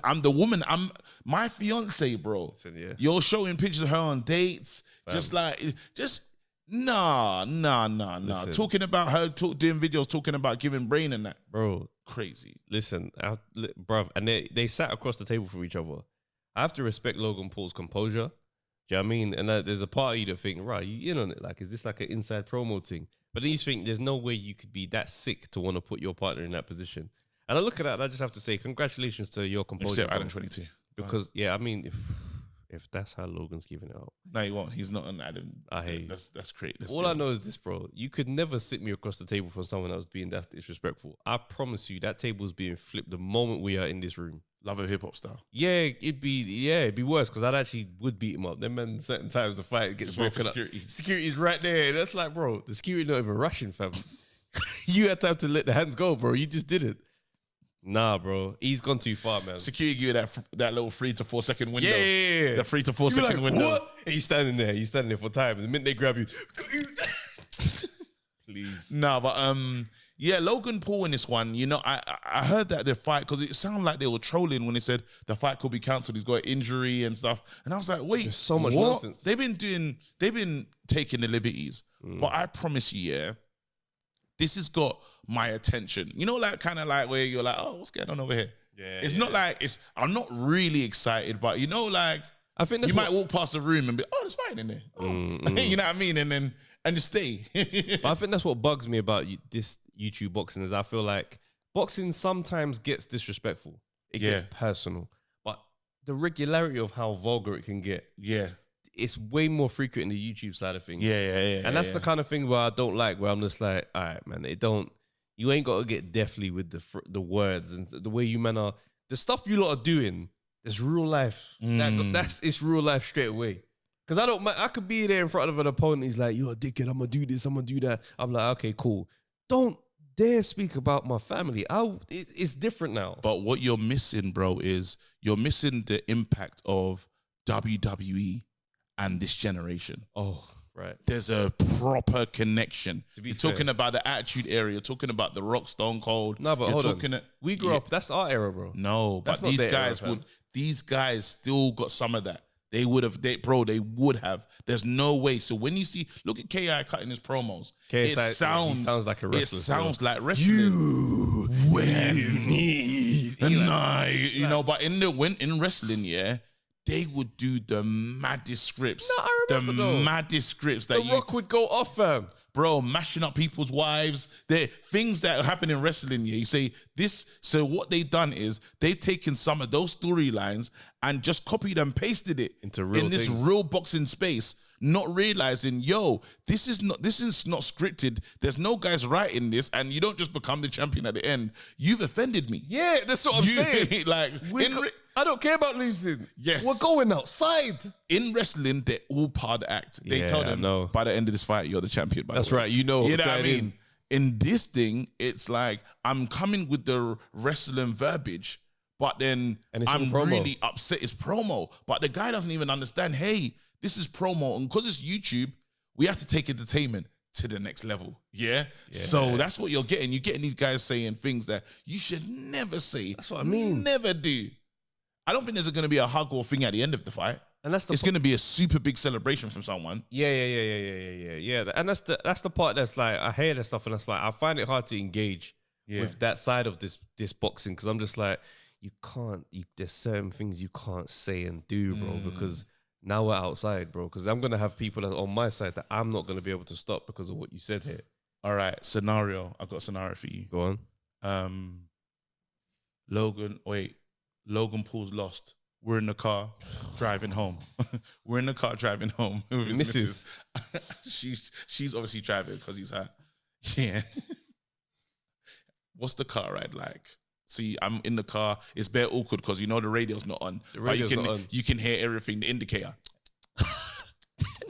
I'm the woman. I'm my fiance, bro. Listen, yeah. You're showing pictures of her on dates, Nah. Listen. Talking about her, doing videos, talking about giving brain and that. Bro. Crazy. Listen, bruv, and they sat across the table from each other. I have to respect Logan Paul's composure. Do you know what I mean? And there's a part of you that think, right, you in on it? Like, is this like an inside promo thing? But then you think there's no way you could be that sick to want to put your partner in that position. And I look at that and I just have to say, congratulations to your composure. Except Adam 22. Because, I mean, if that's how Logan's giving it up. No, he won't. He's not an Adam. I hate you. That's great. All I know is this, bro. You could never sit me across the table for someone that was being that disrespectful. I promise you, that table is being flipped the moment we are in this room. Love a hip hop style. Yeah, it'd be worse because I'd actually would beat him up. Then, man, certain times the fight gets broken up. Security's right there. That's like, bro, the security not even rushing, fam. You had time to let the hands go, bro. You just did it. Nah, bro. He's gone too far, man. Security give you that little 3 to 4 second window. Yeah. The 3 to 4 second window. What? And you standing there for time. And the minute they grab you, please. Nah, but Logan Paul in this one, I heard that the fight, because it sounded like they were trolling when they said the fight could be cancelled. He's got an injury and stuff. And I was like, wait, there's so much nonsense. They've been taking the liberties. But I promise you, this has got my attention. Kind of like where you're like, oh, what's going on over here? Yeah. It's not like I'm not really excited, but I think you might walk past the room and be, oh, there's fighting in there. Oh. You know what I mean? And just stay. But I think that's what bugs me about this YouTube boxing is I feel like boxing sometimes gets disrespectful. It gets personal. But the regularity of how vulgar it can get, it's way more frequent in the YouTube side of things. And that's the kind of thing where I don't like, where I'm just like, all right, man, you ain't got to get deathly with the words and the way you man are. The stuff you lot are doing, it's real life. It's real life straight away. Because I could be there in front of an opponent. He's like, you're a dickhead. I'm going to do this. I'm going to do that. I'm like, okay, cool. Don't dare speak about my family. It's different now. But what you're missing, bro, is you're missing the impact of WWE and this generation. Oh, right. There's a proper connection. You're talking about the Attitude Era. You're talking about The Rock, Stone Cold. No, but hold on. We grew up. That's our era, bro. No, but these guys still got some of that. They would have. They would have. There's no way. So when you see, look at KI cutting his promos. It sounds like a wrestler. It sounds like wrestling. You need but in wrestling, they would do the maddest scripts. No, I remember maddest scripts that The Rock would go off, fam. Bro, mashing up people's wives. They're things that happen in wrestling. You say this. So what they've done is they've taken some of those storylines and just copied and pasted it into real this real boxing space, not realizing, this is not scripted. There's no guys writing this, and you don't just become the champion at the end. You've offended me. Yeah, that's what I'm saying. I don't care about losing. Yes. We're going outside. In wrestling, they're all part of the act. They tell them, by the end of this fight, you're the champion. That's right. You know what I mean? In this thing, it's like, I'm coming with the wrestling verbiage, but then I'm really upset. It's promo. But the guy doesn't even understand, hey, this is promo. And because it's YouTube, we have to take entertainment to the next level. Yeah? So that's what you're getting. You're getting these guys saying things that you should never say. That's what I mean. Never do. I don't think there's going to be a hug or thing at the end of the fight. And it's going to be a super big celebration from someone. Yeah. And that's the part that's like, I hear that stuff and it's like, I find it hard to engage with that side of this boxing, because I'm just like, there's certain things you can't say and do, bro, because now we're outside, bro, because I'm going to have people that on my side that I'm not going to be able to stop because of what you said here. All right, scenario. I've got a scenario for you. Go on. Logan pulls lost. We're in the car driving home. We're in the car driving home with his missus. She's obviously driving because he's her. Yeah. What's the car ride like? See, I'm in the car. It's bare awkward because the radio's not on. You can hear everything, the indicator.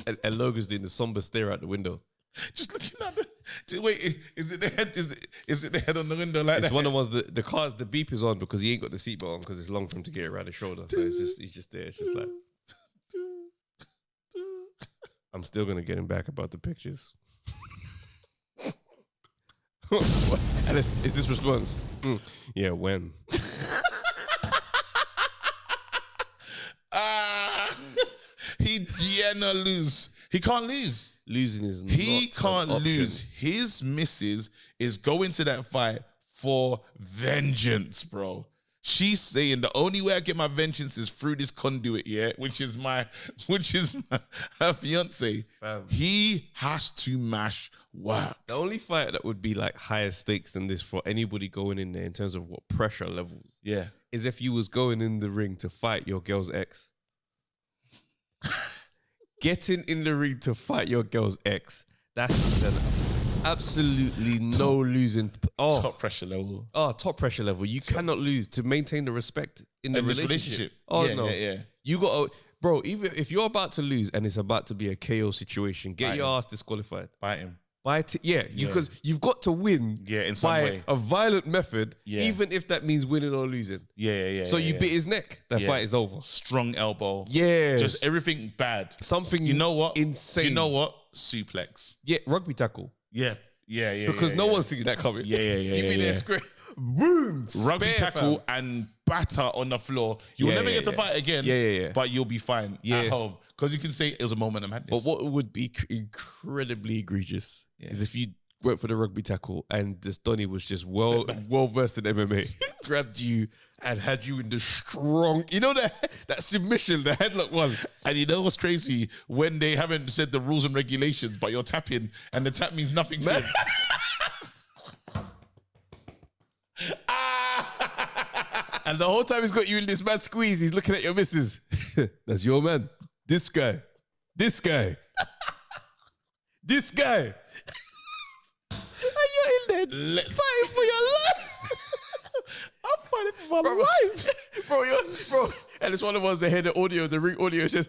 and Logan's doing the somber stare out the window. Just looking at wait, is it the head? Is it the head on the window like that? It's one of the ones that the beep is on because he ain't got the seatbelt on because it's long for him to get around his shoulder. So he's just there. It's just like, I'm still gonna get him back about the pictures. And is this response? Yeah, when? He not lose. He can't lose. Losing is he can't lose. His missus is going to that fight for vengeance, bro. She's saying the only way I get my vengeance is through this conduit, which is her fiance. He has to mash work. The only fight that would be like higher stakes than this for anybody going in there in terms of what pressure levels, is if you was going in the ring to fight your girl's ex. Getting in the ring to fight your girl's ex, that's an absolutely no losing. Top pressure level. Top pressure level. You cannot lose to maintain the respect in the relationship. Yeah. You got to, bro, even if you're about to lose and it's about to be a KO situation, get your ass disqualified. Fight him. Because you've got to win in some way. A violent method, even if that means winning or losing. So you bit his neck, that fight is over. Strong elbow. Yeah. Just everything bad. Something, you know what? Insane. You know what? Suplex. Yeah, rugby tackle. Yeah. Because no one's seen that coming. Yeah. You mean there square. Boom. Rugby tackle and batter on the floor. You'll never get to fight again. Yeah. But you'll be fine at home. Because you can say it was a moment of madness. But what would be incredibly egregious is if you went for the rugby tackle and this Donny was just well versed in MMA, grabbed you and had you in the strong, that submission, the headlock one. And you know what's crazy? When they haven't said the rules and regulations, but you're tapping and the tap means nothing to him. And the whole time he's got you in this mad squeeze, he's looking at your missus. That's your man. This guy. This guy. This guy. And you're in there fighting for your life. I'm fighting for my life. Bro. And it's one of us that hear the audio, the ring audio says,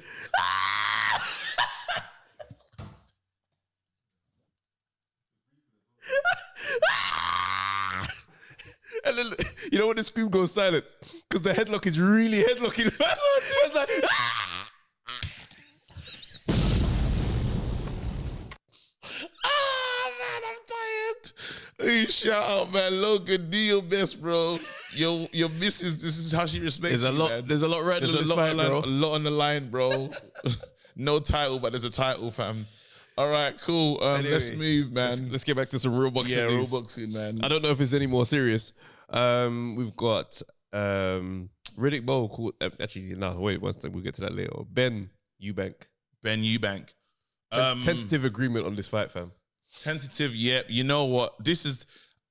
and then, you know when the scream goes silent? Because the headlock is really headlocking. It's like, man, I'm tired. Hey, shout out, man. Logan, do your best, bro. Your missus, this is how she respects you, man. There's a lot riding on this fight, bro. A lot on the line, bro. No title, but there's a title, fam. All right, cool. Anyway, let's move, man. Let's get back to some real boxing. Yeah, news. real boxing, man. I don't know if it's any more serious. We've got Riddick Bowe called. Actually, no, wait one second. We'll get to that later. Ben Eubank. Tentative agreement on this fight, fam. Tentative, yep. You know what?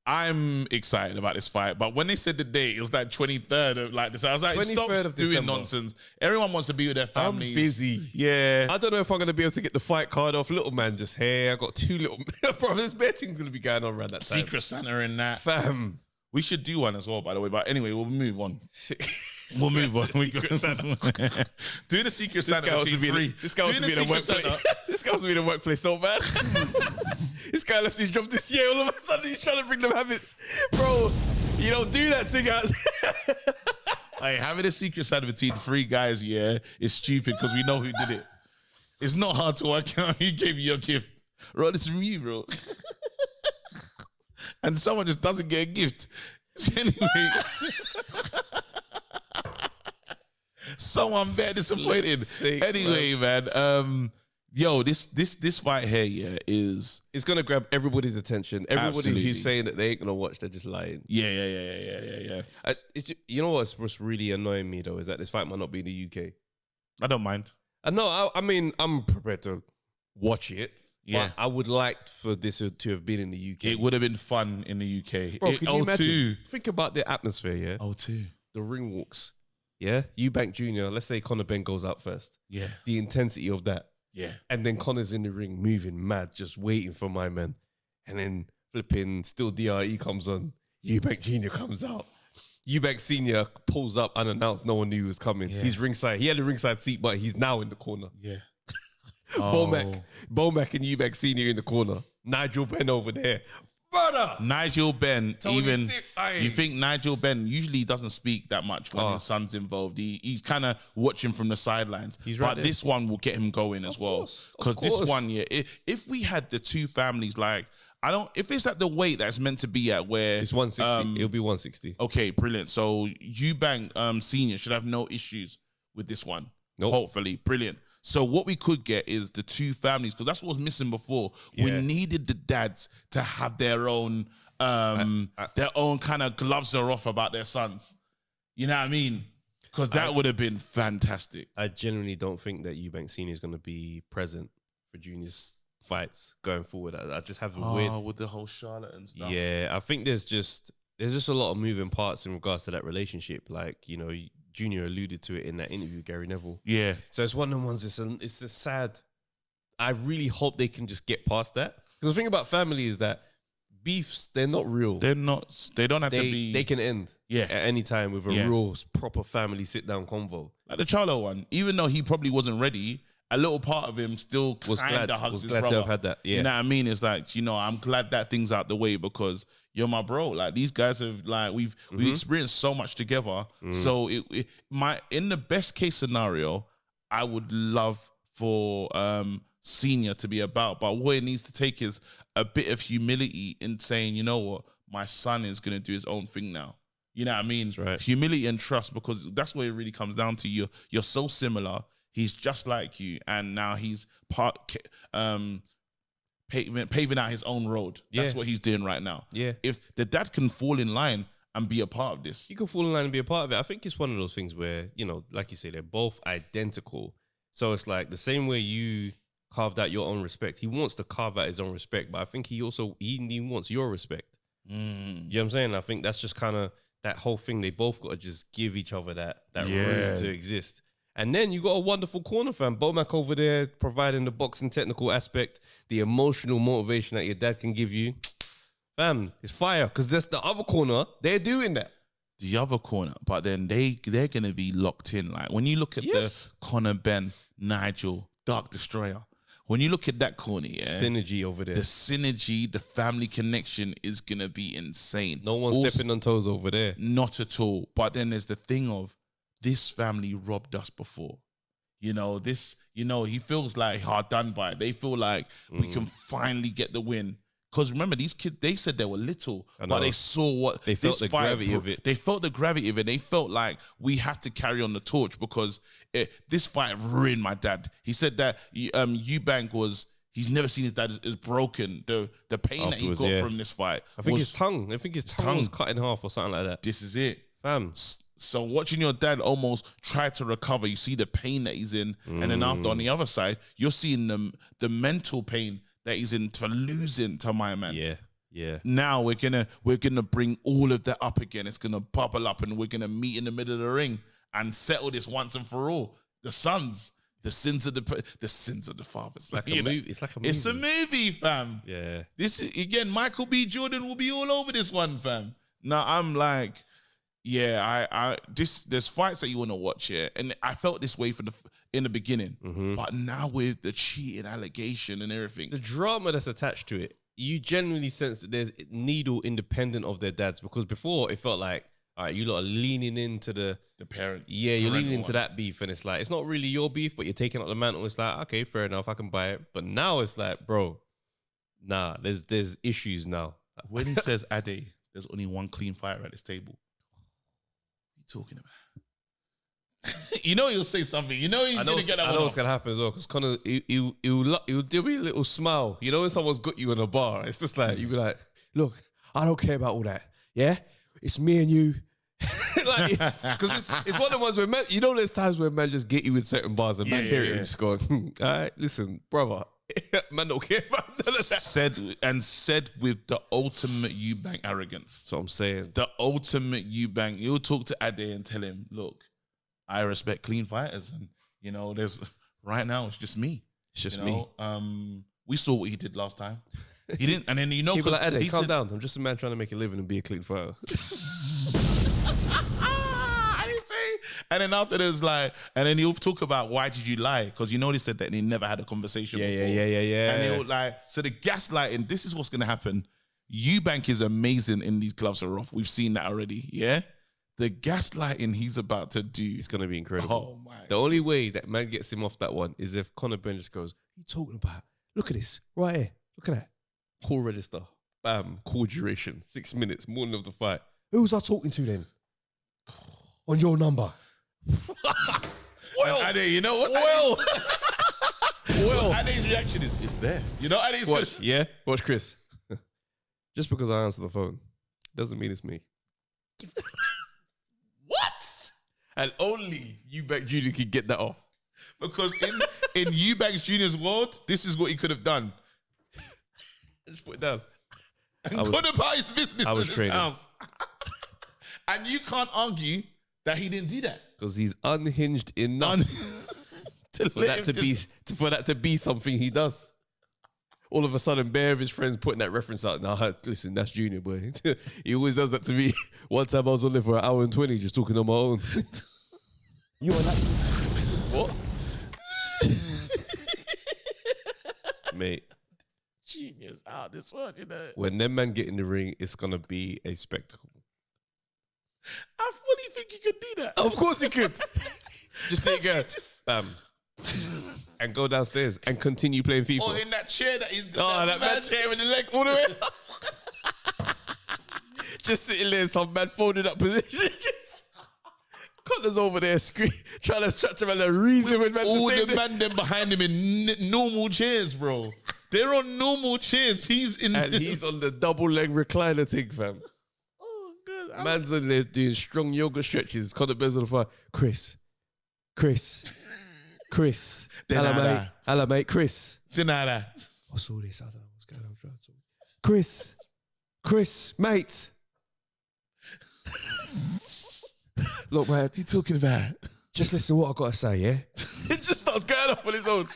I'm excited about this fight, but when they said the date, it was like 23rd of like this. I was like, stop doing nonsense. Everyone wants to be with their families. I'm busy. Yeah. I don't know if I'm going to be able to get the fight card off. Little man just here. I got 2 little... Bro, there's bare things going to be going on around that time. Secret Santa in that. Fam. We should do one as well, by the way. But anyway, we'll move on. We'll move on. Secret Santa. Do the Secret Santa team free. This guy wants to be in a workplace. This guy wants to be in a workplace so bad. This guy left his job this year. All of a sudden, he's trying to bring them habits. Bro, you don't do that to guys. Like, having a Secret Santa between 3 guys, yeah, is stupid because we know who did it. It's not hard to work out who gave you your gift. Bro, this is from you, bro. And someone just doesn't get a gift. Anyway. Someone very disappointed. Anyway, man. Yo, this fight here, yeah, is... It's going to grab everybody's attention. Everybody who's saying that they ain't going to watch, they're just lying. Yeah. You know what's really annoying me, though, is that this fight might not be in the UK. I don't mind. No, I mean, I'm prepared to watch it. Yeah. But I would like for this to have been in the UK. It would have been fun in the UK. Bro, could you imagine? Think about the atmosphere, yeah? O2. The ring walks, yeah? Eubank Jr., let's say Conor Ben goes out first. Yeah. The intensity of that. Yeah. And then Conor's in the ring moving mad, just waiting for my man. And then flipping, still DRE comes on. Eubank Jr. comes out. Eubank Sr. pulls up unannounced. No one knew he was coming. Yeah. He's ringside. He had a ringside seat, but he's now in the corner. Yeah. Bomac and Eubank Sr. in the corner. Nigel Ben over there. Brother! Nigel Ben, you think Nigel Ben usually doesn't speak that much when his son's involved. He's kind of watching from the sidelines. But this one will get him going as well. Because this one, yeah, if we had the 2 families, like, if it's at the weight that's meant to be at where... It's 160. It'll be 160. Okay, brilliant. So Eubank Senior should have no issues with this one. Nope. Hopefully. Brilliant. So what we could get is the 2 families, because that's what was missing before. Yeah. We needed the dads to have their own kind of gloves are off about their sons. You know what I mean? Because that would have been fantastic. I genuinely don't think that Eubank Senior is going to be present for Junior's fights going forward. I just have a weird... with the whole Charlotte and stuff. Yeah, I think there's just a lot of moving parts in regards to that relationship. Like, you know... Junior alluded to it in that interview with Gary Neville. Yeah. So it's one of the ones, it's a sad... I really hope they can just get past that. Because the thing about family is that beefs, they're not real. They don't have to be... They can end at any time with a real proper family sit-down convo. Like the Charlo one, even though he probably wasn't ready, a little part of him still was glad to have had that. Yeah. You know what I mean? It's like, you know, I'm glad that thing's out the way because you're my bro. Like these guys have we've experienced so much together. So in the best case scenario, I would love for Senior to be about, but what it needs to take is a bit of humility in saying, you know what, my son is gonna do his own thing now. You know what I mean? That's right. Humility and trust, because that's what it really comes down to. You're so similar. He's just like you, and now he's paving out his own road. That's what he's doing right now. Yeah. If the dad can fall in line and be a part of this, you can fall in line and be a part of it. I think it's one of those things where, you know, like you say, they're both identical. So it's like the same way you carved out your own respect. He wants to carve out his own respect, but I think he wants your respect. You know what I'm saying? I think that's just kind of that whole thing, they both got to just give each other that room to exist. And then you got a wonderful corner, fam. Bomac over there providing the boxing technical aspect, the emotional motivation that your dad can give you. Fam, it's fire. Because that's the other corner. They're doing that. The other corner. But then they're going to be locked in. Like, when you look at the Conor, Ben, Nigel, Dark Destroyer, when you look at that corner, synergy over there. The synergy, the family connection is going to be insane. No one's stepping on toes over there. Not at all. But then there's the thing of, this family robbed us before. You know, he feels like hard done by. They feel like we can finally get the win. Because remember, these kids, they said they were little, but they saw what they felt the gravity of it. They felt the gravity of it. They felt like we have to carry on the torch because this fight ruined my dad. He said that Eubank he's never seen his dad as broken. The pain that he got from this fight. I think his tongue was cut in half or something like that. This is it. Fam. So watching your dad almost try to recover, you see the pain that he's in. And then after, on the other side, you're seeing the mental pain that he's in for losing to my man. Yeah. Now we're gonna bring all of that up again. It's gonna bubble up, and we're gonna meet in the middle of the ring and settle this once and for all. The sins of the fathers. It's like a movie. It's like a movie. It's a movie, fam. Yeah. This again, Michael B. Jordan will be all over this one, fam. Now I'm like, there's fights that you want to watch here, and I felt this way in the beginning, but now with the cheating allegation and everything, the drama that's attached to it, you genuinely sense that there's needle independent of their dads, because before it felt like, all right, you lot are leaning into the parents. Yeah, you're leaning into that beef, and it's like, it's not really your beef, but you're taking up the mantle. It's like, okay, fair enough, I can buy it. But now it's like, bro, nah, there's issues now. When he says Ade, there's only one clean fighter at this table. Talking about, you know, he'll say something. You know, he's gonna get that. I know what's gonna happen as well, because Conor, he'll do me a little smile. You know, when someone's got you in a bar, it's just like, you'll be like, look, I don't care about all that. Yeah, it's me and you. Like, because it's one of the ones where man, you know, there's times where man just get you in certain bars and man hear it and just going, all right, listen, brother. Man don't care about none of that. Said with the ultimate Eubank arrogance. That's what I'm saying. The ultimate Eubank. You'll talk to Ade and tell him, look, I respect clean fighters, and you know, right now it's just me. It's just me. We saw what he did last time. He didn't, and then you know, people like Ade, calm down. I'm just a man trying to make a living and be a clean fighter. And then after there's like, and then he'll talk about, why did you lie? Because you know they said that he never had a conversation before. Yeah. And he'll like, so the gaslighting, this is what's going to happen. Eubank is amazing in These Gloves Are Off. We've seen that already, yeah? The gaslighting he's about to do. It's going to be incredible. Oh my. The only way that man gets him off that one is if Conor Ben just goes, what are you talking about? Look at this, right here. Look at that. Call register. Bam. Call duration. 6 minutes, morning of the fight. Who was I talking to then? On your number. Well, Ade, you know what? Well, Ade's reaction is, it's there. You know, Ade's watch, yeah? Watch Chris. Just because I answer the phone doesn't mean it's me. What? And only Eubank Jr. can get that off. Because in Eubank Jr.'s world, this is what he could have done. Just put it down. And gone about his business. I was training. House. And you can't argue that he didn't do that. Because he's unhinged enough for that to be something he does. All of a sudden, bare of his friends putting that reference out. Now, listen, that's Junior, boy. He always does that to me. One time I was on there for 1 hour and 20 just talking on my own. You are that? What? Mate. Genius out this one, you know. When them man get in the ring, it's going to be a spectacle. I fully think he could do that. Of course he could. Just say, girl, bam. And go downstairs and continue playing FIFA. Or in that chair that he's got. Oh, that mad chair with the leg all the way. Just sitting there in some mad folded up position. Connor's over there trying to stretch him and the reason with man all the man them behind him in normal chairs, bro. They're on normal chairs. He's on the double leg recliner thing, fam. Oh, good. Man's on there doing strong yoga stretches. Connor Ben's on the fire. Chris. Hello, mate. Chris. Deny that. What's all this? I don't know what's going on. Chris, mate. Look, man, What are you talking about? just listen to what I gotta say, yeah? It just starts going off on his own.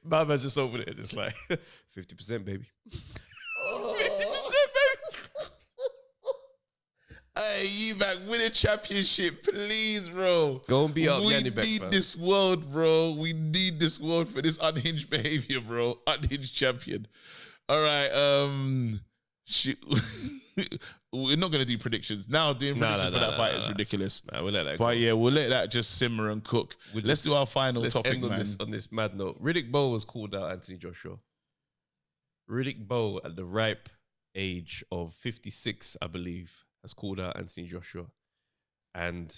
My man's just over there, just like 50%, baby. 50%, baby. Hey, Eubank, win a championship, please, bro. Go and beat up Yanni Beck, We need this world, bro. We need this world for this unhinged behavior, bro. Unhinged champion. All right, we're not going to do predictions. Now, doing predictions for that fight is ridiculous. Nah, we'll let that but go. yeah, we'll let that just simmer and cook. Let's do our final topic, end on this mad note. Riddick Bowe was called out Anthony Joshua. Riddick Bowe, at the ripe age of 56, I believe, has called out Anthony Joshua. And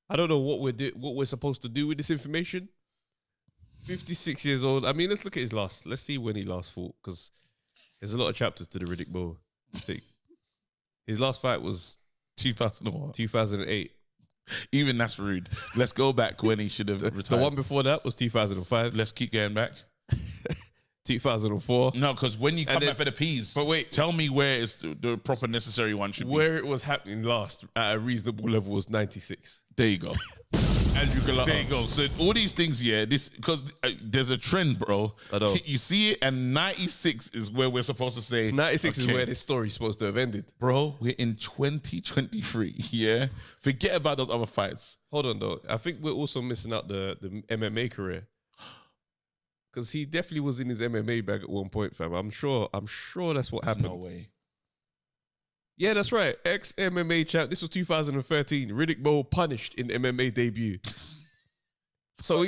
I don't know what we're supposed to do with this information. 56 years old. I mean, let's look at let's see when he last fought, because there's a lot of chapters to the Riddick Bowe thing. His last fight was 2008. Even that's rude. Let's go back when he should have retired. The one before that was 2005. Let's keep going back. 2004. No, because when you come back for the P's, but wait, tell me where it's the proper necessary one should be. Where it was happening last at a reasonable level was 96. There you go. Andrew Galata. There you go. So all these things, yeah, because there's a trend, bro. I know. You see it, and 96 is where we're supposed to say. 96 is where this story's supposed to have ended. Bro, we're in 2023, yeah? Forget about those other fights. Hold on, though. I think we're also missing out the MMA career. Because he definitely was in his MMA bag at one point, fam. I'm sure that's what happened. No way. Yeah, that's right. Ex-MMA champ. This was 2013. Riddick Bowe punished in MMA debut. So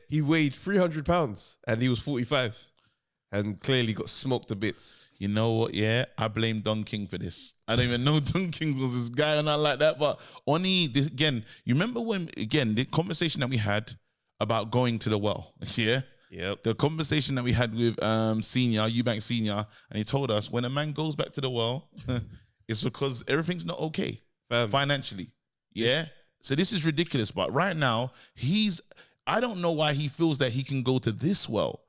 he weighed 300 pounds and he was 45 and clearly got smoked to bits. You know what? Yeah, I blame Don King for this. I don't even know Don King was this guy or not like that. But this again, you remember when, again, the conversation that we had about going to the well, yeah? Yep. The conversation that we had with Eubank Senior, and he told us when a man goes back to the well, it's because everything's not okay financially. Yeah. So this is ridiculous. But right now, I don't know why he feels that he can go to this well.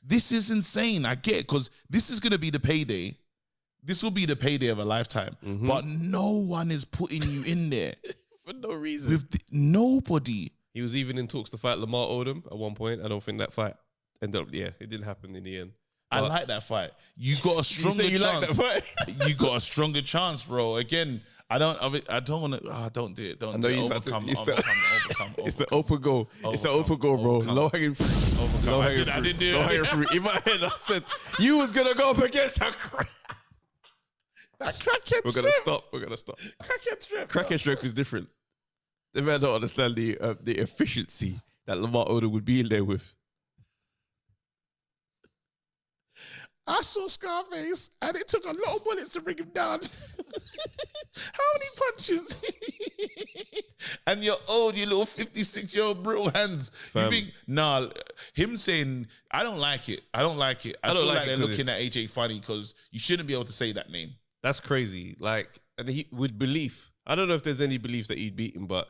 This is insane. I get it, because this is going to be the payday. This will be the payday of a lifetime. Mm-hmm. But no one is putting you in there. For no reason. Nobody. He was even in talks to fight Lamar Odom at one point. I don't think that fight ended up, it didn't happen in the end. But I like that fight. You got a stronger chance. Like that fight? You got a stronger chance, bro. Again, I don't want to. Don't do it. Don't do it. Overcome. It's the open goal. It's the open goal, bro. Low hanging fruit. Low hanging fruit. I didn't do it. Low hanging fruit. In my head, I said you was gonna go up against that crackhead. We're gonna stop. Crackhead strip. Crackhead strip is different. The man don't understand the efficiency that Lamar Odom would be in there with. I saw Scarface, and it took a lot of bullets to bring him down. How many punches? And you're old, you little 56-year-old brittle hands. You think, him saying, I don't like it. I don't like it. I feel like they're looking at AJ funny because you shouldn't be able to say that name. That's crazy. And he with belief. I don't know if there's any belief that he'd beat him, but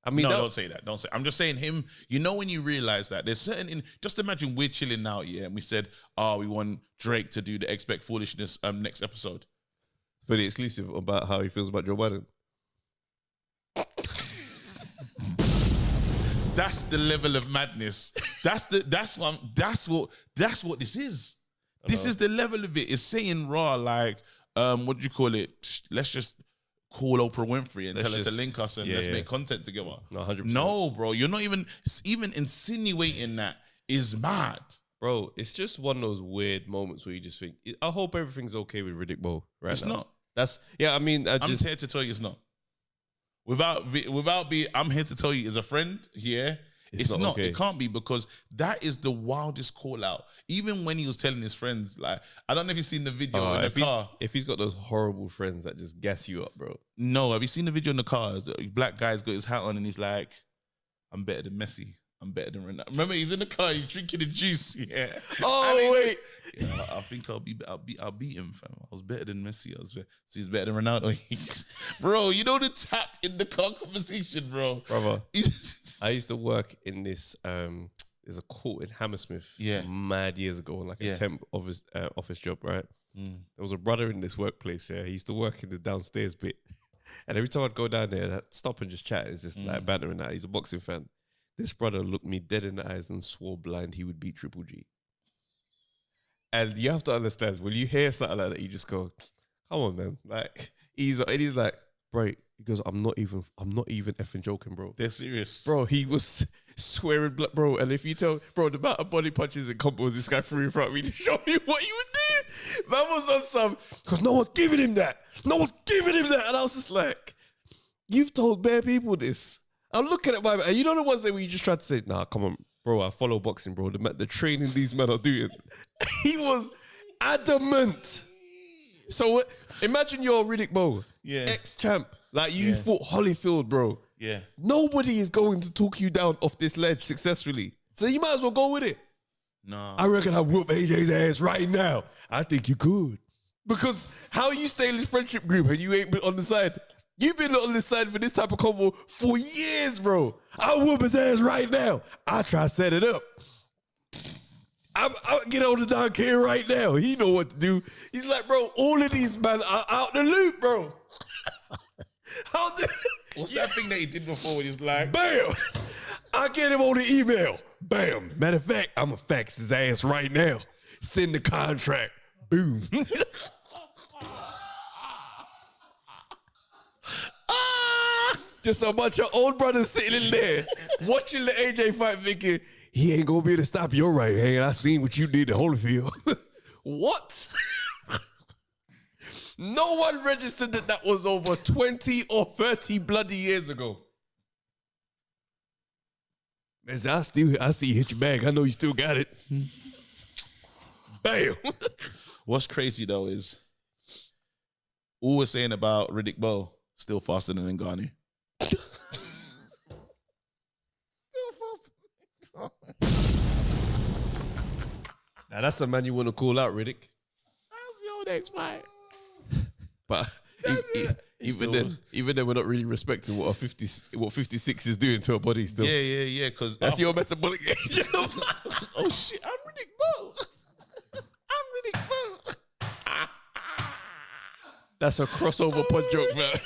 I mean, don't say that. Don't say. I'm just saying him. You know when you realize that there's certain. Just imagine we're chilling now, yeah, and we said, we want Drake to do the Expect Foolishness next episode for the exclusive about how he feels about Joe Biden. That's the level of madness. That's what this is. This is the level of it. It's saying raw like, what do you call it? Let's just call Oprah Winfrey and tell her to link us and let's make content together. No, 100%. No, bro, you're not even insinuating that is mad. Bro, it's just one of those weird moments where you just think, I hope everything's okay with Riddick Bowe right it's now. It's not. I mean, I'm here to tell you it's not. I'm here to tell you as a friend, yeah, it's not. Okay. It can't be, because that is the wildest call out. Even when he was telling his friends, like, I don't know if you've seen the video in the car. If he's got those horrible friends that just gas you up, bro. No, have you seen the video in the car? Black guy's got his hat on and he's like, I'm better than Messi. I'm better than Ronaldo. Remember, he's in the car, he's drinking the juice. Yeah. Oh, wait. Yeah, I think I'll beat him, fam. I was better than Messi. So he's better than Ronaldo. Bro, you know the tact in the car conversation, bro. Brother, I used to work in this there's a court in Hammersmith. Yeah. Mad years ago, like a temp office job, right? There was a brother in this workplace. Yeah, he used to work in the downstairs bit, and every time I'd go down there, I'd stop and just chat. It's just like bantering that. He's a boxing fan. This brother looked me dead in the eyes and swore blind he would beat Triple G. And you have to understand, when you hear something like that, you just go, "Come on, man!" Like he's like, "Bro," he goes, "I'm not even effing joking, bro. They're serious, bro." He was swearing, bro. And if you tell, bro, the amount of body punches and combos this guy threw in front of me to show me what he would do, man was on some, because no one's giving him that. No one's giving him that. And I was just like, you've told bare people this. I'm looking at and you know the ones that we just tried to say, nah, come on, bro, I follow boxing, bro. The training these men are doing. He was adamant. So imagine you're Riddick Bowe, ex-champ. Like you fought Holyfield, bro. Yeah. Nobody is going to talk you down off this ledge successfully. So you might as well go with it. No. I reckon I whoop AJ's ass right now. I think you could. Because how you stay in this friendship group and you ain't been on the side? You've been on this side for this type of convo for years, bro. I'll whoop his ass right now. I try to set it up. I'll get on the down here right now. He know what to do. He's like, bro, all of these men are out the loop, bro. What's that thing that he did before when he's like, bam, I get him on the email. Bam. Matter of fact, I'm going to fax his ass right now. Send the contract. Boom. Just a bunch of old brothers sitting in there watching the AJ fight thinking, he ain't going to be able to stop your right hand. I seen what you did to Holyfield. What? No one registered that was over 20 or 30 bloody years ago. Man, I see you hit your bag. I know you still got it. Bam. What's crazy though is all we're saying about Riddick Bowe, still faster than Ngannou. Still faster than Ngannou. Now that's a man you want to call out, Riddick. That's your next fight. But even then, we're not really respecting what 56 is doing to a body still. Yeah. Because that's your metabolic age. Oh shit, I'm Riddick Bowe. I'm Riddick Bowe. That's a crossover pod joke, man.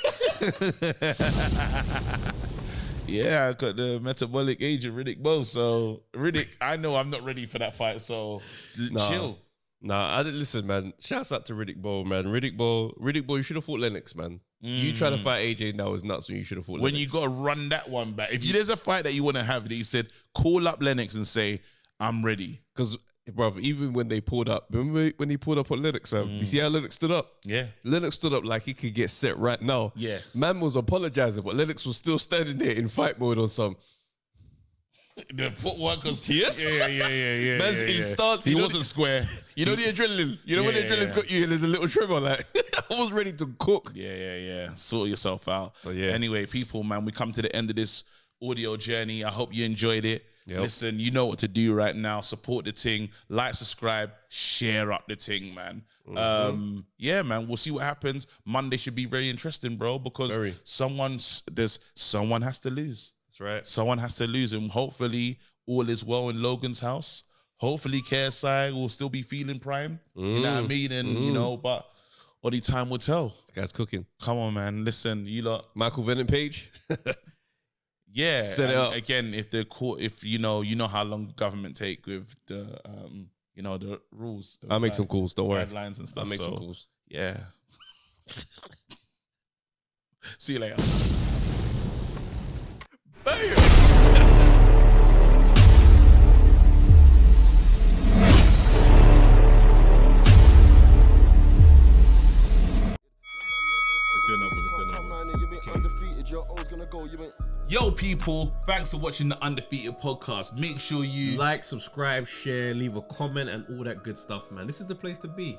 Yeah, I got the metabolic age of Riddick Bowe. So Riddick, I know I'm not ready for that fight. So chill. Nah, I didn't listen, man. Shouts out to Riddick Bowe, man. Riddick Bowe, you should have fought Lennox, man. You trying to fight AJ now is nuts when you should have fought Lennox. When you got to run that one back. If there's a fight that you want to have, that you said, call up Lennox and say, I'm ready. Because, brother, even when they pulled up, remember when he pulled up on Lennox, man? You see how Lennox stood up? Yeah. Lennox stood up like he could get set right now. Yeah. Man was apologizing, but Lennox was still standing there in fight mode on some. The footwork was... Yes. Yeah. Man's in stance. He wasn't square. You know the adrenaline? You know when the adrenaline's got you and there's a little tremor, like, I was ready to cook. Yeah. Sort yourself out. So, yeah. Anyway, people, man, we come to the end of this audio journey. I hope you enjoyed it. Yep. Listen, you know what to do right now. Support the ting. Like, subscribe, share up the ting, man. Yeah, man, we'll see what happens. Monday should be very interesting, bro, because someone has to lose. That's right. Someone has to lose, and hopefully all is well in Logan's house. Hopefully KSI will still be feeling prime. You know what I mean? And, you know, but only time will tell. This guy's cooking. Come on, man. Listen, you lot. Michael Venom page. Yeah. Set it up. Again, if the court, if you know how long government take with the, the rules. I'll make some calls. Don't worry. Guidelines and stuff. I'll make some calls. Yeah. See you later. Bam! Let's do another. Yo, people, thanks for watching the Undefeated podcast. Make sure you like, subscribe, share, leave a comment, and all that good stuff, man. This is the place to be.